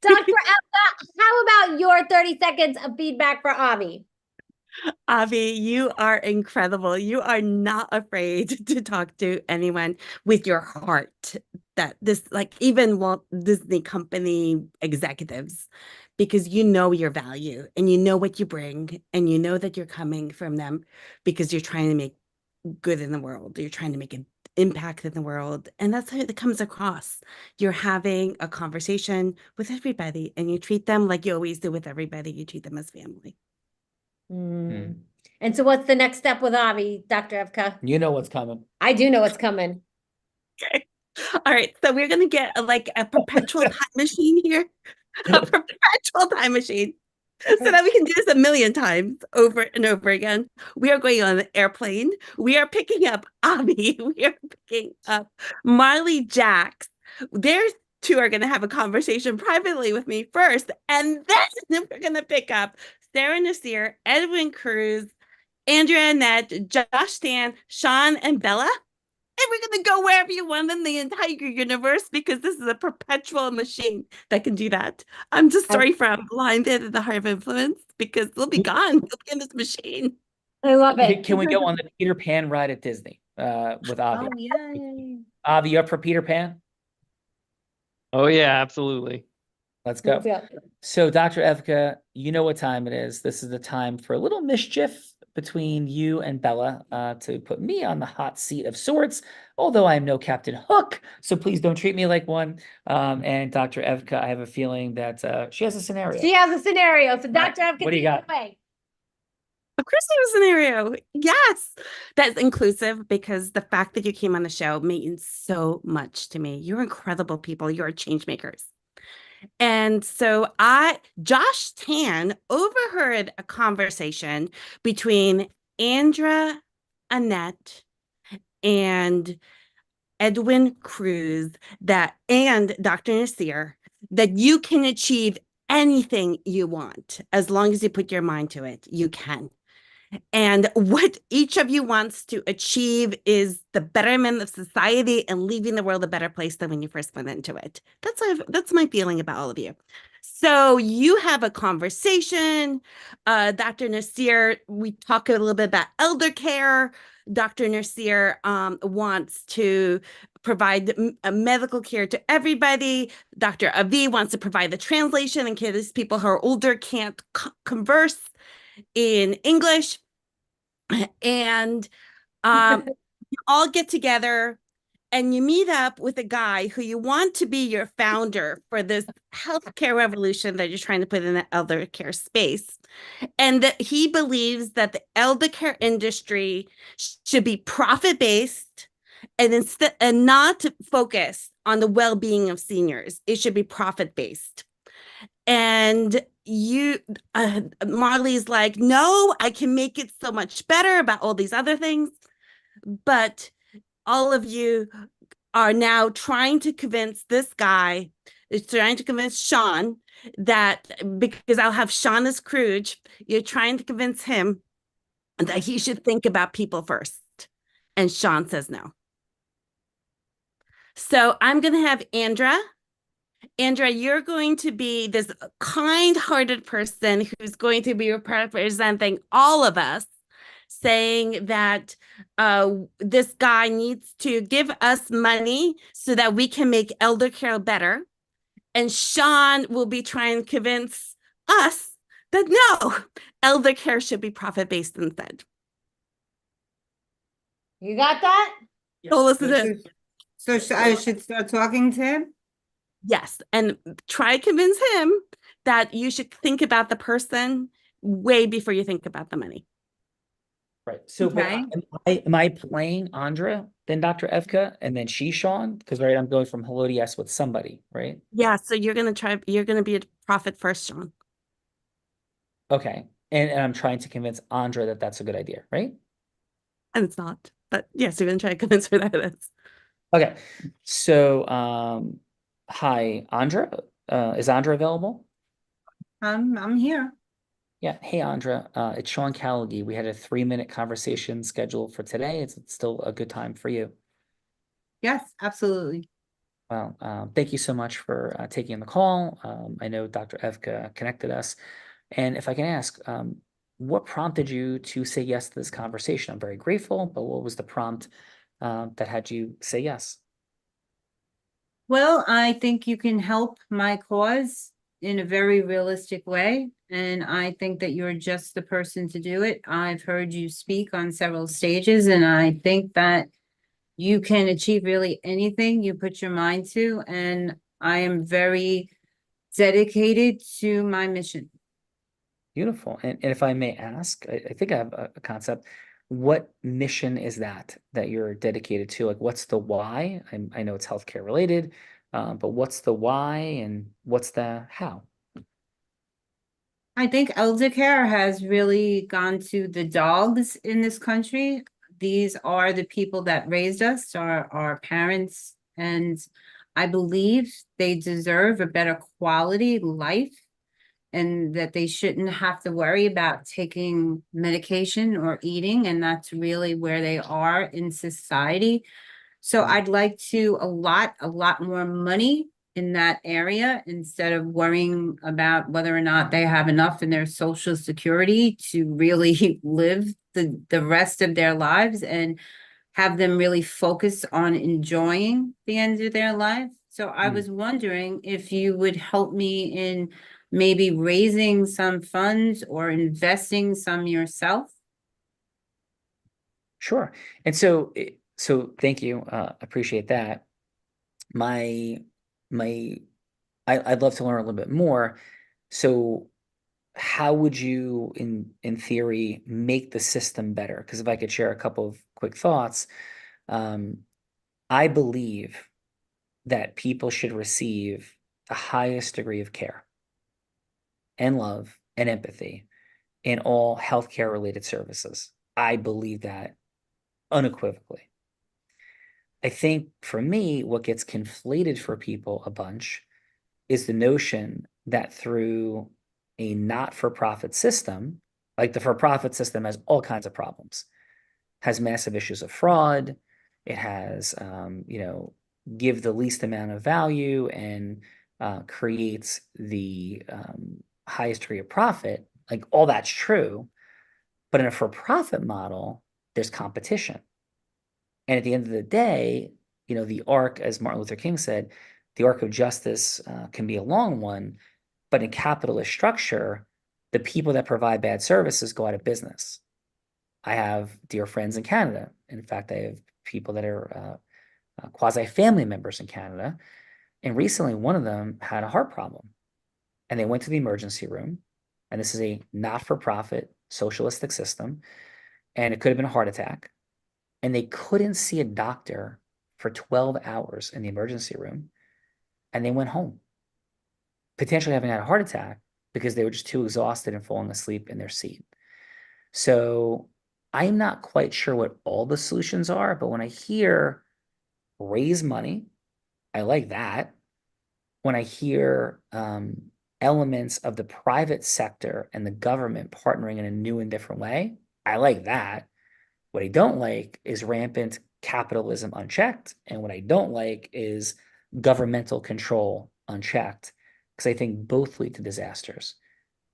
Speaker 14: Dr. Evka, how about your 30 seconds of feedback for Avi?
Speaker 21: Avi, you are incredible. You are not afraid to talk to anyone with your heart. That this, like even Walt Disney Company executives, because you know your value and you know what you bring and you know that you're coming from them because you're trying to make good in the world. You're trying to make an impact in the world. And that's how it comes across. You're having a conversation with everybody and you treat them like you always do with everybody. You treat them as family.
Speaker 14: And so what's the next step with Avi, Dr. Evka?
Speaker 1: You know what's coming.
Speaker 14: I do know what's coming.
Speaker 21: Okay. All right, so we're gonna get like a perpetual time machine here, a perpetual time machine, so that we can do this a million times over and over again. We are going on an airplane. We are picking up Avi. We are picking up Marley Jax. Their two are gonna have a conversation privately with me first, and then we're gonna pick up Sarah Nasir, Edwin Cruz, Andrea Annette, Josh Tan, Sean, and Bella. And we're going to go wherever you want in the entire universe because this is a perpetual machine that can do that. I'm just sorry for I'm blinded at the heart of influence because we'll be gone. We'll be in this machine.
Speaker 14: I love
Speaker 1: Can we go on the Peter Pan ride at Disney with Avi?
Speaker 14: Oh, yay.
Speaker 1: Avi, you up for Peter Pan?
Speaker 15: Oh yeah, absolutely.
Speaker 1: Let's go.
Speaker 14: Let's go.
Speaker 1: So, Dr. Evka, you know what time it is. This is the time for a little mischief between you and Bella to put me on the hot seat of sorts, although I am no Captain Hook, so please don't treat me like one. And Dr. Evka, I have a feeling that she has a scenario.
Speaker 14: She has a scenario. So Dr. Evka,
Speaker 1: What do you
Speaker 14: take it
Speaker 1: got?
Speaker 14: away.
Speaker 21: Of course, I have a scenario. Yes, that's inclusive because the fact that you came on the show means so much to me. You're incredible people. You're change makers. And so Josh Tan overheard a conversation between Andrea Annette and Edwin Cruz and Dr. Nasir that you can achieve anything you want as long as you put your mind to it. You can. And what each of you wants to achieve is the betterment of society and leaving the world a better place than when you first went into it. That's my feeling about all of you. So you have a conversation. Dr. Nasir, we talk a little bit about elder care. Dr. Nasir wants to provide medical care to everybody. Dr. Avi wants to provide the translation in case people who are older can't converse in English. And you all get together and you meet up with a guy who you want to be your founder for this healthcare revolution that you're trying to put in the elder care space. And that he believes that the elder care industry should be profit-based and not focus on the well-being of seniors. It should be profit-based. And Marley's like, no, I can make it so much better about all these other things. But all of you are now trying to convince this guy, trying to convince Sean that because I'll have Sean as Scrooge, you're trying to convince him that he should think about people first. And Sean says no. So I'm going to have Andrea, you're going to be this kind-hearted person who's going to be representing all of us, saying that this guy needs to give us money so that we can make elder care better. And Sean will be trying to convince us that no, elder care should be profit-based instead.
Speaker 14: You got that?
Speaker 21: So listen to it.
Speaker 19: So I should start talking to him?
Speaker 21: Yes, and try to convince him that you should think about the person way before you think about the money.
Speaker 1: Right. So
Speaker 19: Okay.
Speaker 1: am I playing Andrea, then Dr. Evka, and then she Sean? Because right, I'm going from hello to yes with somebody, right?
Speaker 21: Yeah, so you're gonna be a prophet first, Sean.
Speaker 1: Okay. And I'm trying to convince Andrea that that's a good idea, right?
Speaker 21: And it's not, but yes, you're gonna try to convince her that it is.
Speaker 1: Okay. So hi, Andrea. Is Andrea available?
Speaker 19: I'm here.
Speaker 1: Yeah. Hey, Andrea. It's Sean Callaghy. We had a 3-minute conversation scheduled for today. It's still a good time for you.
Speaker 19: Yes, absolutely.
Speaker 1: Well, thank you so much for taking the call. I know Dr. Evka connected us. And if I can ask, what prompted you to say yes to this conversation? I'm very grateful, but what was the prompt that had you say yes?
Speaker 19: Well, I think you can help my cause in a very realistic way. And I think that you're just the person to do it. I've heard you speak on several stages, and I think that you can achieve really anything you put your mind to. And I am very dedicated to my mission.
Speaker 1: Beautiful. And if I may ask, I think I have a concept. what mission is that you're dedicated to? Like, what's the why? I know it's healthcare related, but what's the why and what's the how?
Speaker 19: I think elder care has really gone to the dogs in this country. These are the people that raised us, our parents, and I believe they deserve a better quality life and that they shouldn't have to worry about taking medication or eating, and that's really where they are in society. So I'd like to allot a lot more money in that area instead of worrying about whether or not they have enough in their social security to really live the rest of their lives, and have them really focus on enjoying the end of their life. So I was wondering if you would help me in maybe raising some funds or investing some yourself.
Speaker 1: Sure. And so thank you. Appreciate that. I'd love to learn a little bit more. So how would you in theory make the system better? Because if I could share a couple of quick thoughts, I believe that people should receive the highest degree of care and love and empathy in all healthcare related services. I believe that unequivocally. I think for me, what gets conflated for people a bunch is the notion that through a not-for-profit system, like the for-profit system has all kinds of problems, has massive issues of fraud, it has, give the least amount of value and creates the highest degree of profit. Like all that's true, but in a for-profit model, there's competition. And at the end of the day, the arc, as Martin Luther King said, the arc of justice can be a long one, but in capitalist structure, the people that provide bad services go out of business. I have dear friends in Canada. In fact, I have people that are quasi-family members in Canada. And recently, one of them had a heart problem. And they went to the emergency room. And this is a not-for-profit socialistic system. And it could have been a heart attack. And they couldn't see a doctor for 12 hours in the emergency room. And they went home, potentially having had a heart attack because they were just too exhausted and falling asleep in their seat. So I'm not quite sure what all the solutions are, but when I hear raise money, I like that. When I hear elements of the private sector and the government partnering in a new and different way, I like that. What I don't like is rampant capitalism unchecked. And what I don't like is governmental control unchecked, because I think both lead to disasters.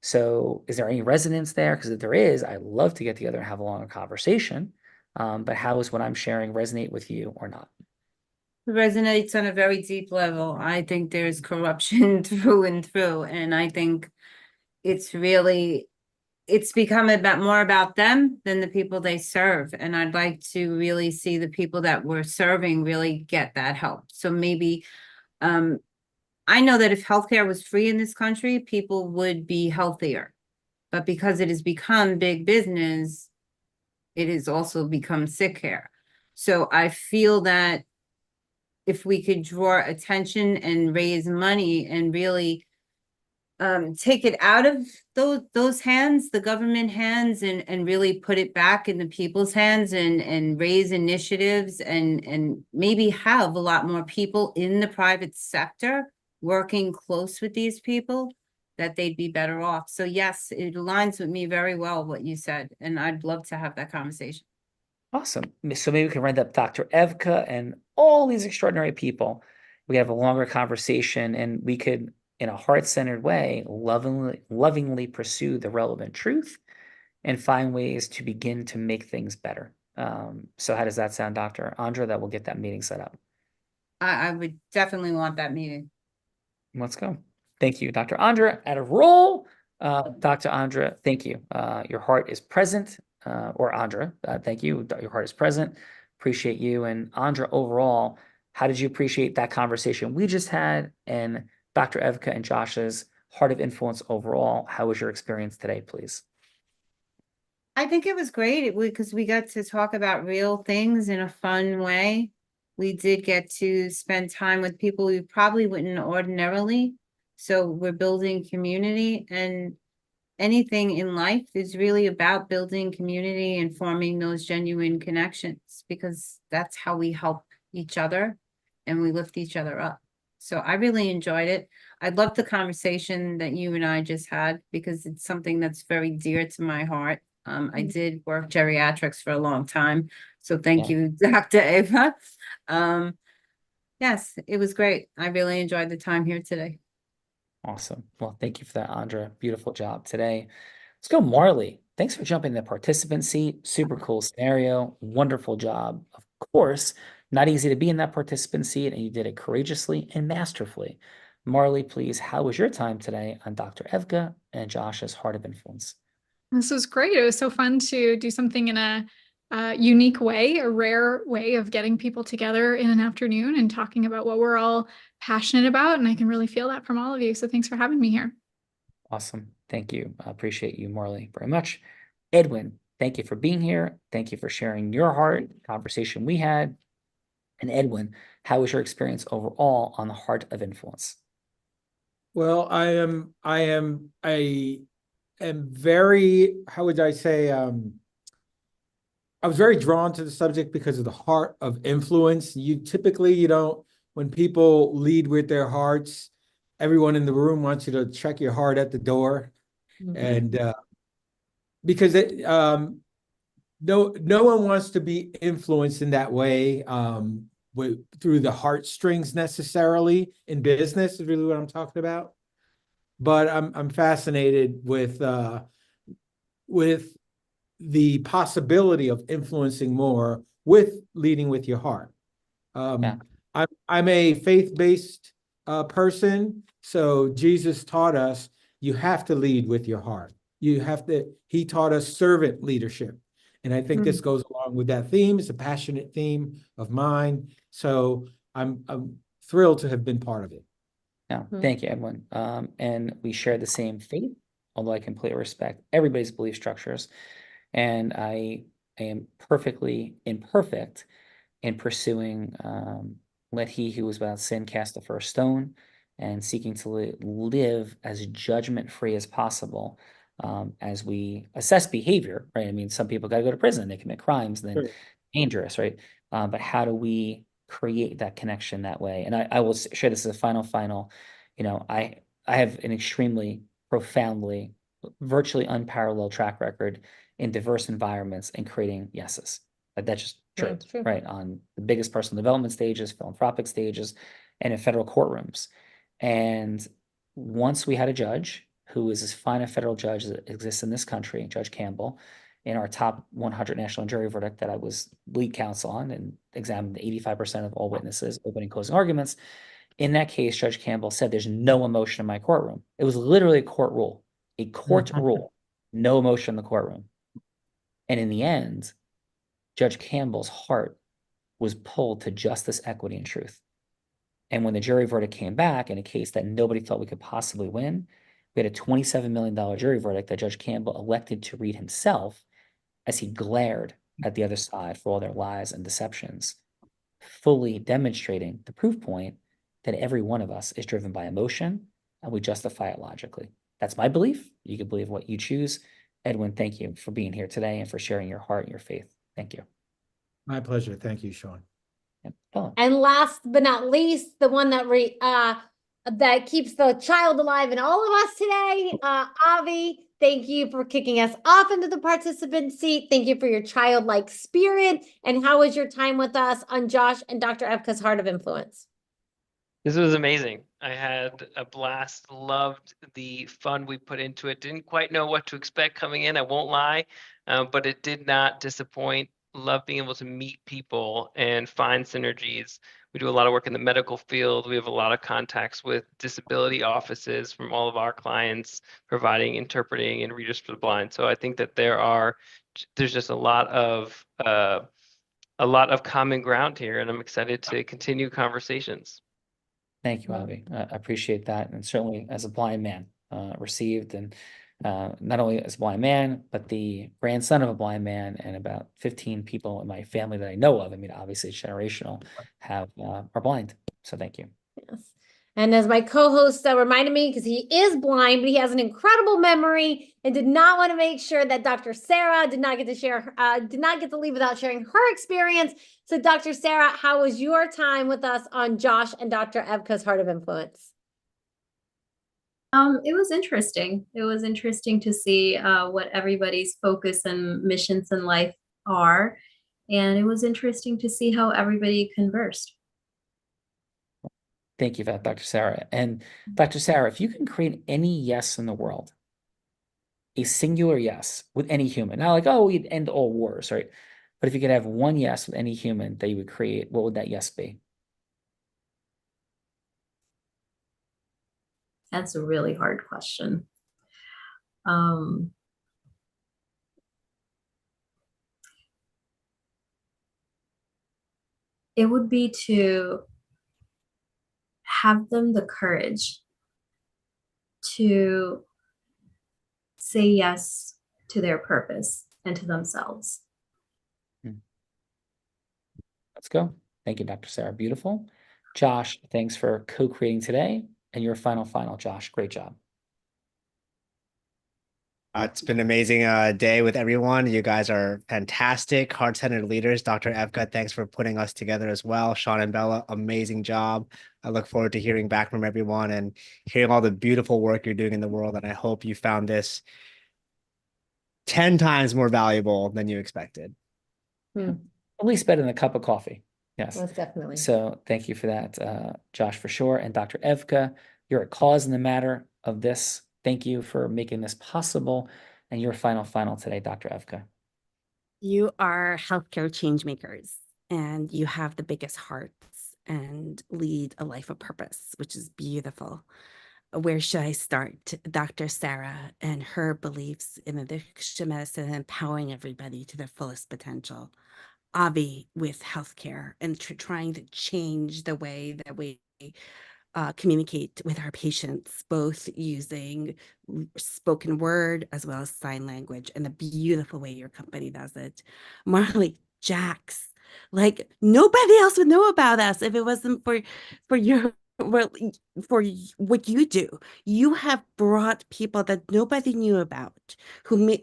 Speaker 1: So is there any resonance there? Because if there is, I'd love to get together and have a longer conversation. But how is what I'm sharing resonate with you or not?
Speaker 19: It resonates on a very deep level. I think there's corruption through and through. And I think it's become more about them than the people they serve. And I'd like to really see the people that we're serving really get that help. So maybe, I know that if healthcare was free in this country, people would be healthier. But because it has become big business, it has also become sick care. So I feel that if we could draw attention and raise money and really take it out of those hands, the government hands, and really put it back in the people's hands and raise initiatives and maybe have a lot more people in the private sector working close with these people, that they'd be better off. So yes, it aligns with me very well, what you said, and I'd love to have that conversation.
Speaker 1: Awesome. So maybe we can round up Dr. Evka and all these extraordinary people. We have a longer conversation and we could, in a heart-centered way, lovingly pursue the relevant truth and find ways to begin to make things better. So how does that sound, Dr. Andra, that we'll get that meeting set up?
Speaker 19: I would definitely want that meeting.
Speaker 1: Let's go. Thank you, Dr. Andra. Out of roll. Dr. Andra, thank you. Your heart is present. Or Andra, thank you. Your heart is present. Appreciate you. And Andra, overall, how did you appreciate that conversation we just had? And Dr. Evka and Josh's Heart of Influence overall, how was your experience today, please?
Speaker 19: I think it was great because we got to talk about real things in a fun way. We did get to spend time with people we probably wouldn't ordinarily. So we're building community, and anything in life is really about building community and forming those genuine connections, because that's how we help each other and we lift each other up. So I really enjoyed it. I loved the conversation that you and I just had because it's something that's very dear to my heart. I did work geriatrics for a long time, so thank you, Dr. Ava. Yes, it was great. I really enjoyed the time here today.
Speaker 1: Awesome. Well, thank you for that, Andra. Beautiful job today. Let's go, Marley. Thanks for jumping in the participant seat. Super cool scenario. Wonderful job. Of course, not easy to be in that participant seat, and you did it courageously and masterfully. Marley, please, how was your time today on Dr. Evka and Josh's Heart of Influence?
Speaker 16: This was great. It was so fun to do something in a unique way, a rare way of getting people together in an afternoon and talking about what we're all passionate about. And I can really feel that from all of you. So thanks for having me here.
Speaker 1: Awesome. Thank you. I appreciate you, Marley, very much. Edwin, thank you for being here. Thank you for sharing your heart, conversation we had. And Edwin, how was your experience overall on the Heart of Influence?
Speaker 17: Well, I am very, how would I say, I was very drawn to the subject because of the heart of influence. You don't, when people lead with their hearts, everyone in the room wants you to check your heart at the door. And because no one wants to be influenced in that way through the heartstrings necessarily in business is really what I'm talking about. But I'm fascinated with the possibility of influencing more with leading with your heart. I'm a faith-based person, so Jesus taught us you have to lead with your heart. He taught us servant leadership. And I think this goes along with that theme. It's a passionate theme of mine. So I'm thrilled to have been part of it.
Speaker 1: Yeah, thank you, Edwin. And we share the same faith, although I completely respect everybody's belief structures. And I am perfectly imperfect in pursuing let he who is without sin cast the first stone, and seeking to live as judgment-free as possible as we assess behavior, right? I mean, some people got to go to prison, they commit crimes, and then dangerous, right? But how do we create that connection that way? And I will share this as a final, I have an extremely profoundly, virtually unparalleled track record in diverse environments and creating yeses. Like that's just true, right? On the biggest personal development stages, philanthropic stages, and in federal courtrooms. And once we had a judge who is as fine a federal judge that exists in this country, Judge Campbell, in our top 100 national jury verdict that I was lead counsel on and examined 85% of all witnesses, opening and closing arguments. In that case, Judge Campbell said there's no emotion in my courtroom. It was literally a court rule, no emotion in the courtroom. And in the end, Judge Campbell's heart was pulled to justice, equity, and truth. And when the jury verdict came back in a case that nobody thought we could possibly win, we had a $27 million jury verdict that Judge Campbell elected to read himself as he glared at the other side for all their lies and deceptions, fully demonstrating the proof point that every one of us is driven by emotion and we justify it logically. That's my belief. You can believe what you choose. Edwin, thank you for being here today and for sharing your heart and your faith. Thank you.
Speaker 17: My pleasure. Thank you, Sean.
Speaker 14: And last but not least, the one that that keeps the child alive in all of us today, Avi, thank you for kicking us off into the participant seat. Thank you for your childlike spirit. And how was your time with us on Josh and Dr. Evka's Heart of Influence?
Speaker 15: This was amazing. I had a blast, loved the fun we put into it. Didn't quite know what to expect coming in, I won't lie, but it did not disappoint. Love being able to meet people and find synergies. We do a lot of work in the medical field. We have a lot of contacts with disability offices from all of our clients, providing interpreting and readers for the blind. So I think that there's just a lot of common ground here, and I'm excited to continue conversations.
Speaker 1: Thank you, Avi. I appreciate that, and certainly as a blind man, received, and not only as a blind man, but the grandson of a blind man, and about 15 people in my family that I know of. I mean, obviously it's generational, are blind. So thank you.
Speaker 14: Yes. And as my co-host reminded me, because he is blind, but he has an incredible memory, and did not want to make sure that Dr. Sarah did not get to leave without sharing her experience. So Dr. Sarah, how was your time with us on Josh and Dr. Evka's Heart of Influence?
Speaker 18: It was interesting. It was interesting to see what everybody's focus and missions in life are. And it was interesting to see how everybody conversed.
Speaker 1: Thank you for that, Dr. Sarah. And Dr. Sarah, if you can create any yes in the world, a singular yes with any human, not like, oh, we'd end all wars, right? But if you could have one yes with any human that you would create, what would that yes be?
Speaker 18: That's a really hard question. It would be to have them the courage to say yes to their purpose and to themselves.
Speaker 1: Let's go. Thank you, Dr. Sarah. Beautiful. Josh, thanks for co-creating today. And your final, Josh. Great job.
Speaker 20: It's been an amazing day with everyone. You guys are fantastic, heart-centered leaders. Dr. Evka, thanks for putting us together as well. Sean and Bella, amazing job. I look forward to hearing back from everyone and hearing all the beautiful work you're doing in the world. And I hope you found this 10 times more valuable than you expected.
Speaker 1: At least better than a cup of coffee. Yes.
Speaker 14: Most definitely.
Speaker 1: So thank you for that, Josh, for sure. And Dr. Evka, you're a cause in the matter of this. Thank you for making this possible. And your final today, Dr. Evka.
Speaker 21: You are healthcare change makers, and you have the biggest hearts and lead a life of purpose, which is beautiful. Where should I start? Dr. Sarah and her beliefs in addiction medicine and empowering everybody to their fullest potential. Avi with healthcare and trying to change the way that we communicate with our patients, both using spoken word as well as sign language, and the beautiful way your company does it. Marley, Jax, like nobody else would know about us if it wasn't for your for what you do. You have brought people that nobody knew about who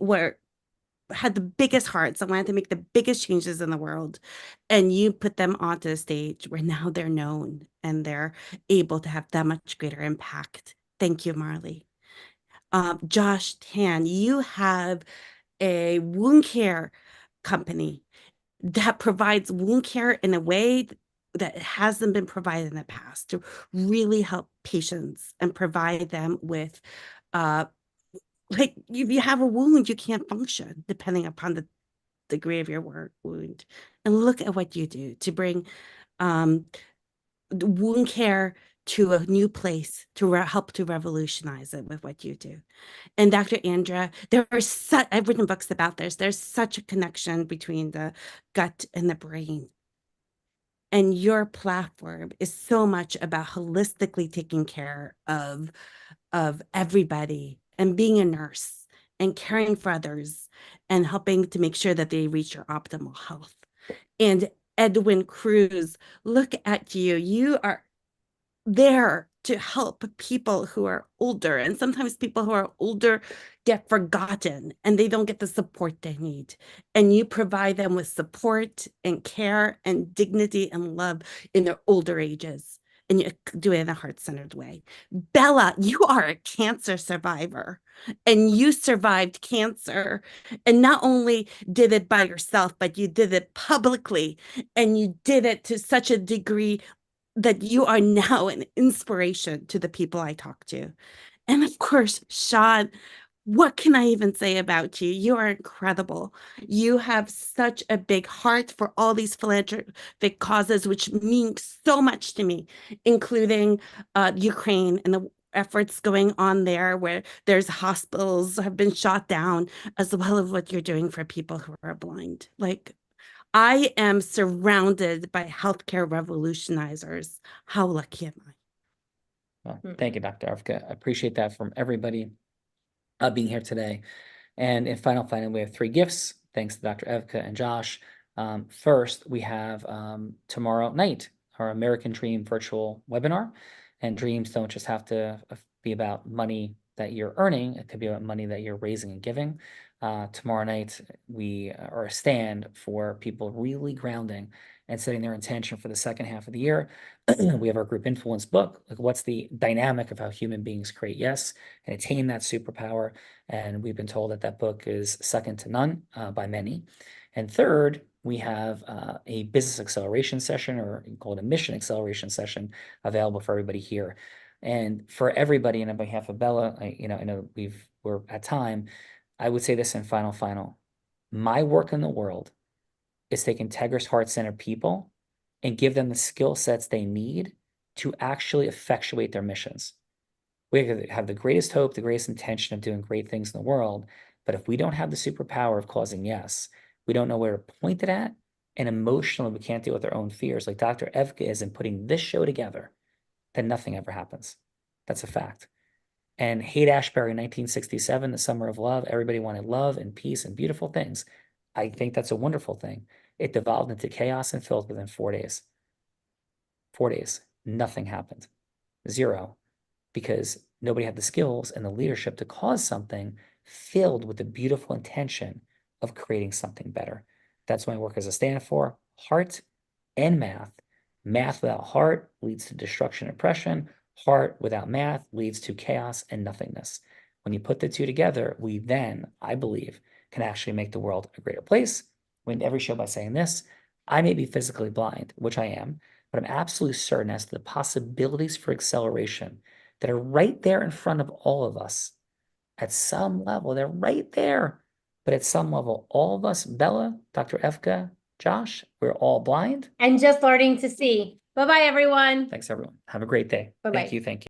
Speaker 21: had the biggest hearts and wanted to make the biggest changes in the world, and you put them onto the stage where now they're known and they're able to have that much greater impact. Thank you, Marley. Josh Tan, you have a wound care company that provides wound care in a way that hasn't been provided in the past to really help patients and provide them with like if you have a wound, you can't function depending upon the degree of your wound. And look at what you do to bring wound care to a new place, to help to revolutionize it with what you do. And Dr. Andrea, I've written books about this. There's such a connection between the gut and the brain. And your platform is so much about holistically taking care of everybody and being a nurse and caring for others and helping to make sure that they reach their optimal health. And Edwin Cruz, look at you. You are there to help people who are older. And sometimes people who are older get forgotten and they don't get the support they need. And you provide them with support and care and dignity and love in their older ages. And you do it in a heart-centered way. Bella, you are a cancer survivor, and you survived cancer. And not only did it by yourself, but you did it publicly, and you did it to such a degree that you are now an inspiration to the people I talk to. And of course, Sean, what can I even say about you? You are incredible. You have such a big heart for all these philanthropic causes, which mean so much to me, including Ukraine and the efforts going on there where there's hospitals have been shot down, as well as what you're doing for people who are blind. Like, I am surrounded by healthcare revolutionizers. How lucky am I?
Speaker 1: Well, thank you, Dr. Evka. I appreciate that from everybody. being here today. And in final, we have 3 gifts, thanks to Dr. Evka and Josh. First, we have tomorrow night, our American Dream virtual webinar. And dreams don't just have to be about money that you're earning. It could be about money that you're raising and giving. Tomorrow night, we are a stand for people really grounding and setting their intention for the second half of the year. We have our group influence book, like what's the dynamic of how human beings create yes and attain that superpower. And we've been told that that book is second to none by many. And third, we have a business acceleration session, or you can call it a mission acceleration session, available for everybody here. And for everybody, and on behalf of Bella, I know we're at time. I would say this in final. My work in the world is take integrous, heart-centered people and give them the skill sets they need to actually effectuate their missions. We have the greatest hope, the greatest intention of doing great things in the world, but if we don't have the superpower of causing yes, we don't know where to point it at, and emotionally we can't deal with our own fears, like Dr. Evka is in putting this show together, then nothing ever happens. That's a fact. And Haight-Ashbury, 1967, the summer of love, everybody wanted love and peace and beautiful things. I think that's a wonderful thing. It devolved into chaos and filth within 4 days. 4 days, nothing happened. 0, because nobody had the skills and the leadership to cause something filled with the beautiful intention of creating something better. That's what my work as a stand for, heart and math. Math without heart leads to destruction and oppression. Heart without math leads to chaos and nothingness. When you put the two together, we then, I believe, can actually make the world a greater place. We end every show by saying this: I may be physically blind, which I am, but I'm absolutely certain as to the possibilities for acceleration that are right there in front of all of us. At some level, they're right there. But at some level, all of us, Bella, Dr. Evka, Josh, we're all blind.
Speaker 14: And just learning to see. Bye-bye, everyone.
Speaker 1: Thanks, everyone. Have a great day.
Speaker 14: Bye-bye.
Speaker 1: Thank you.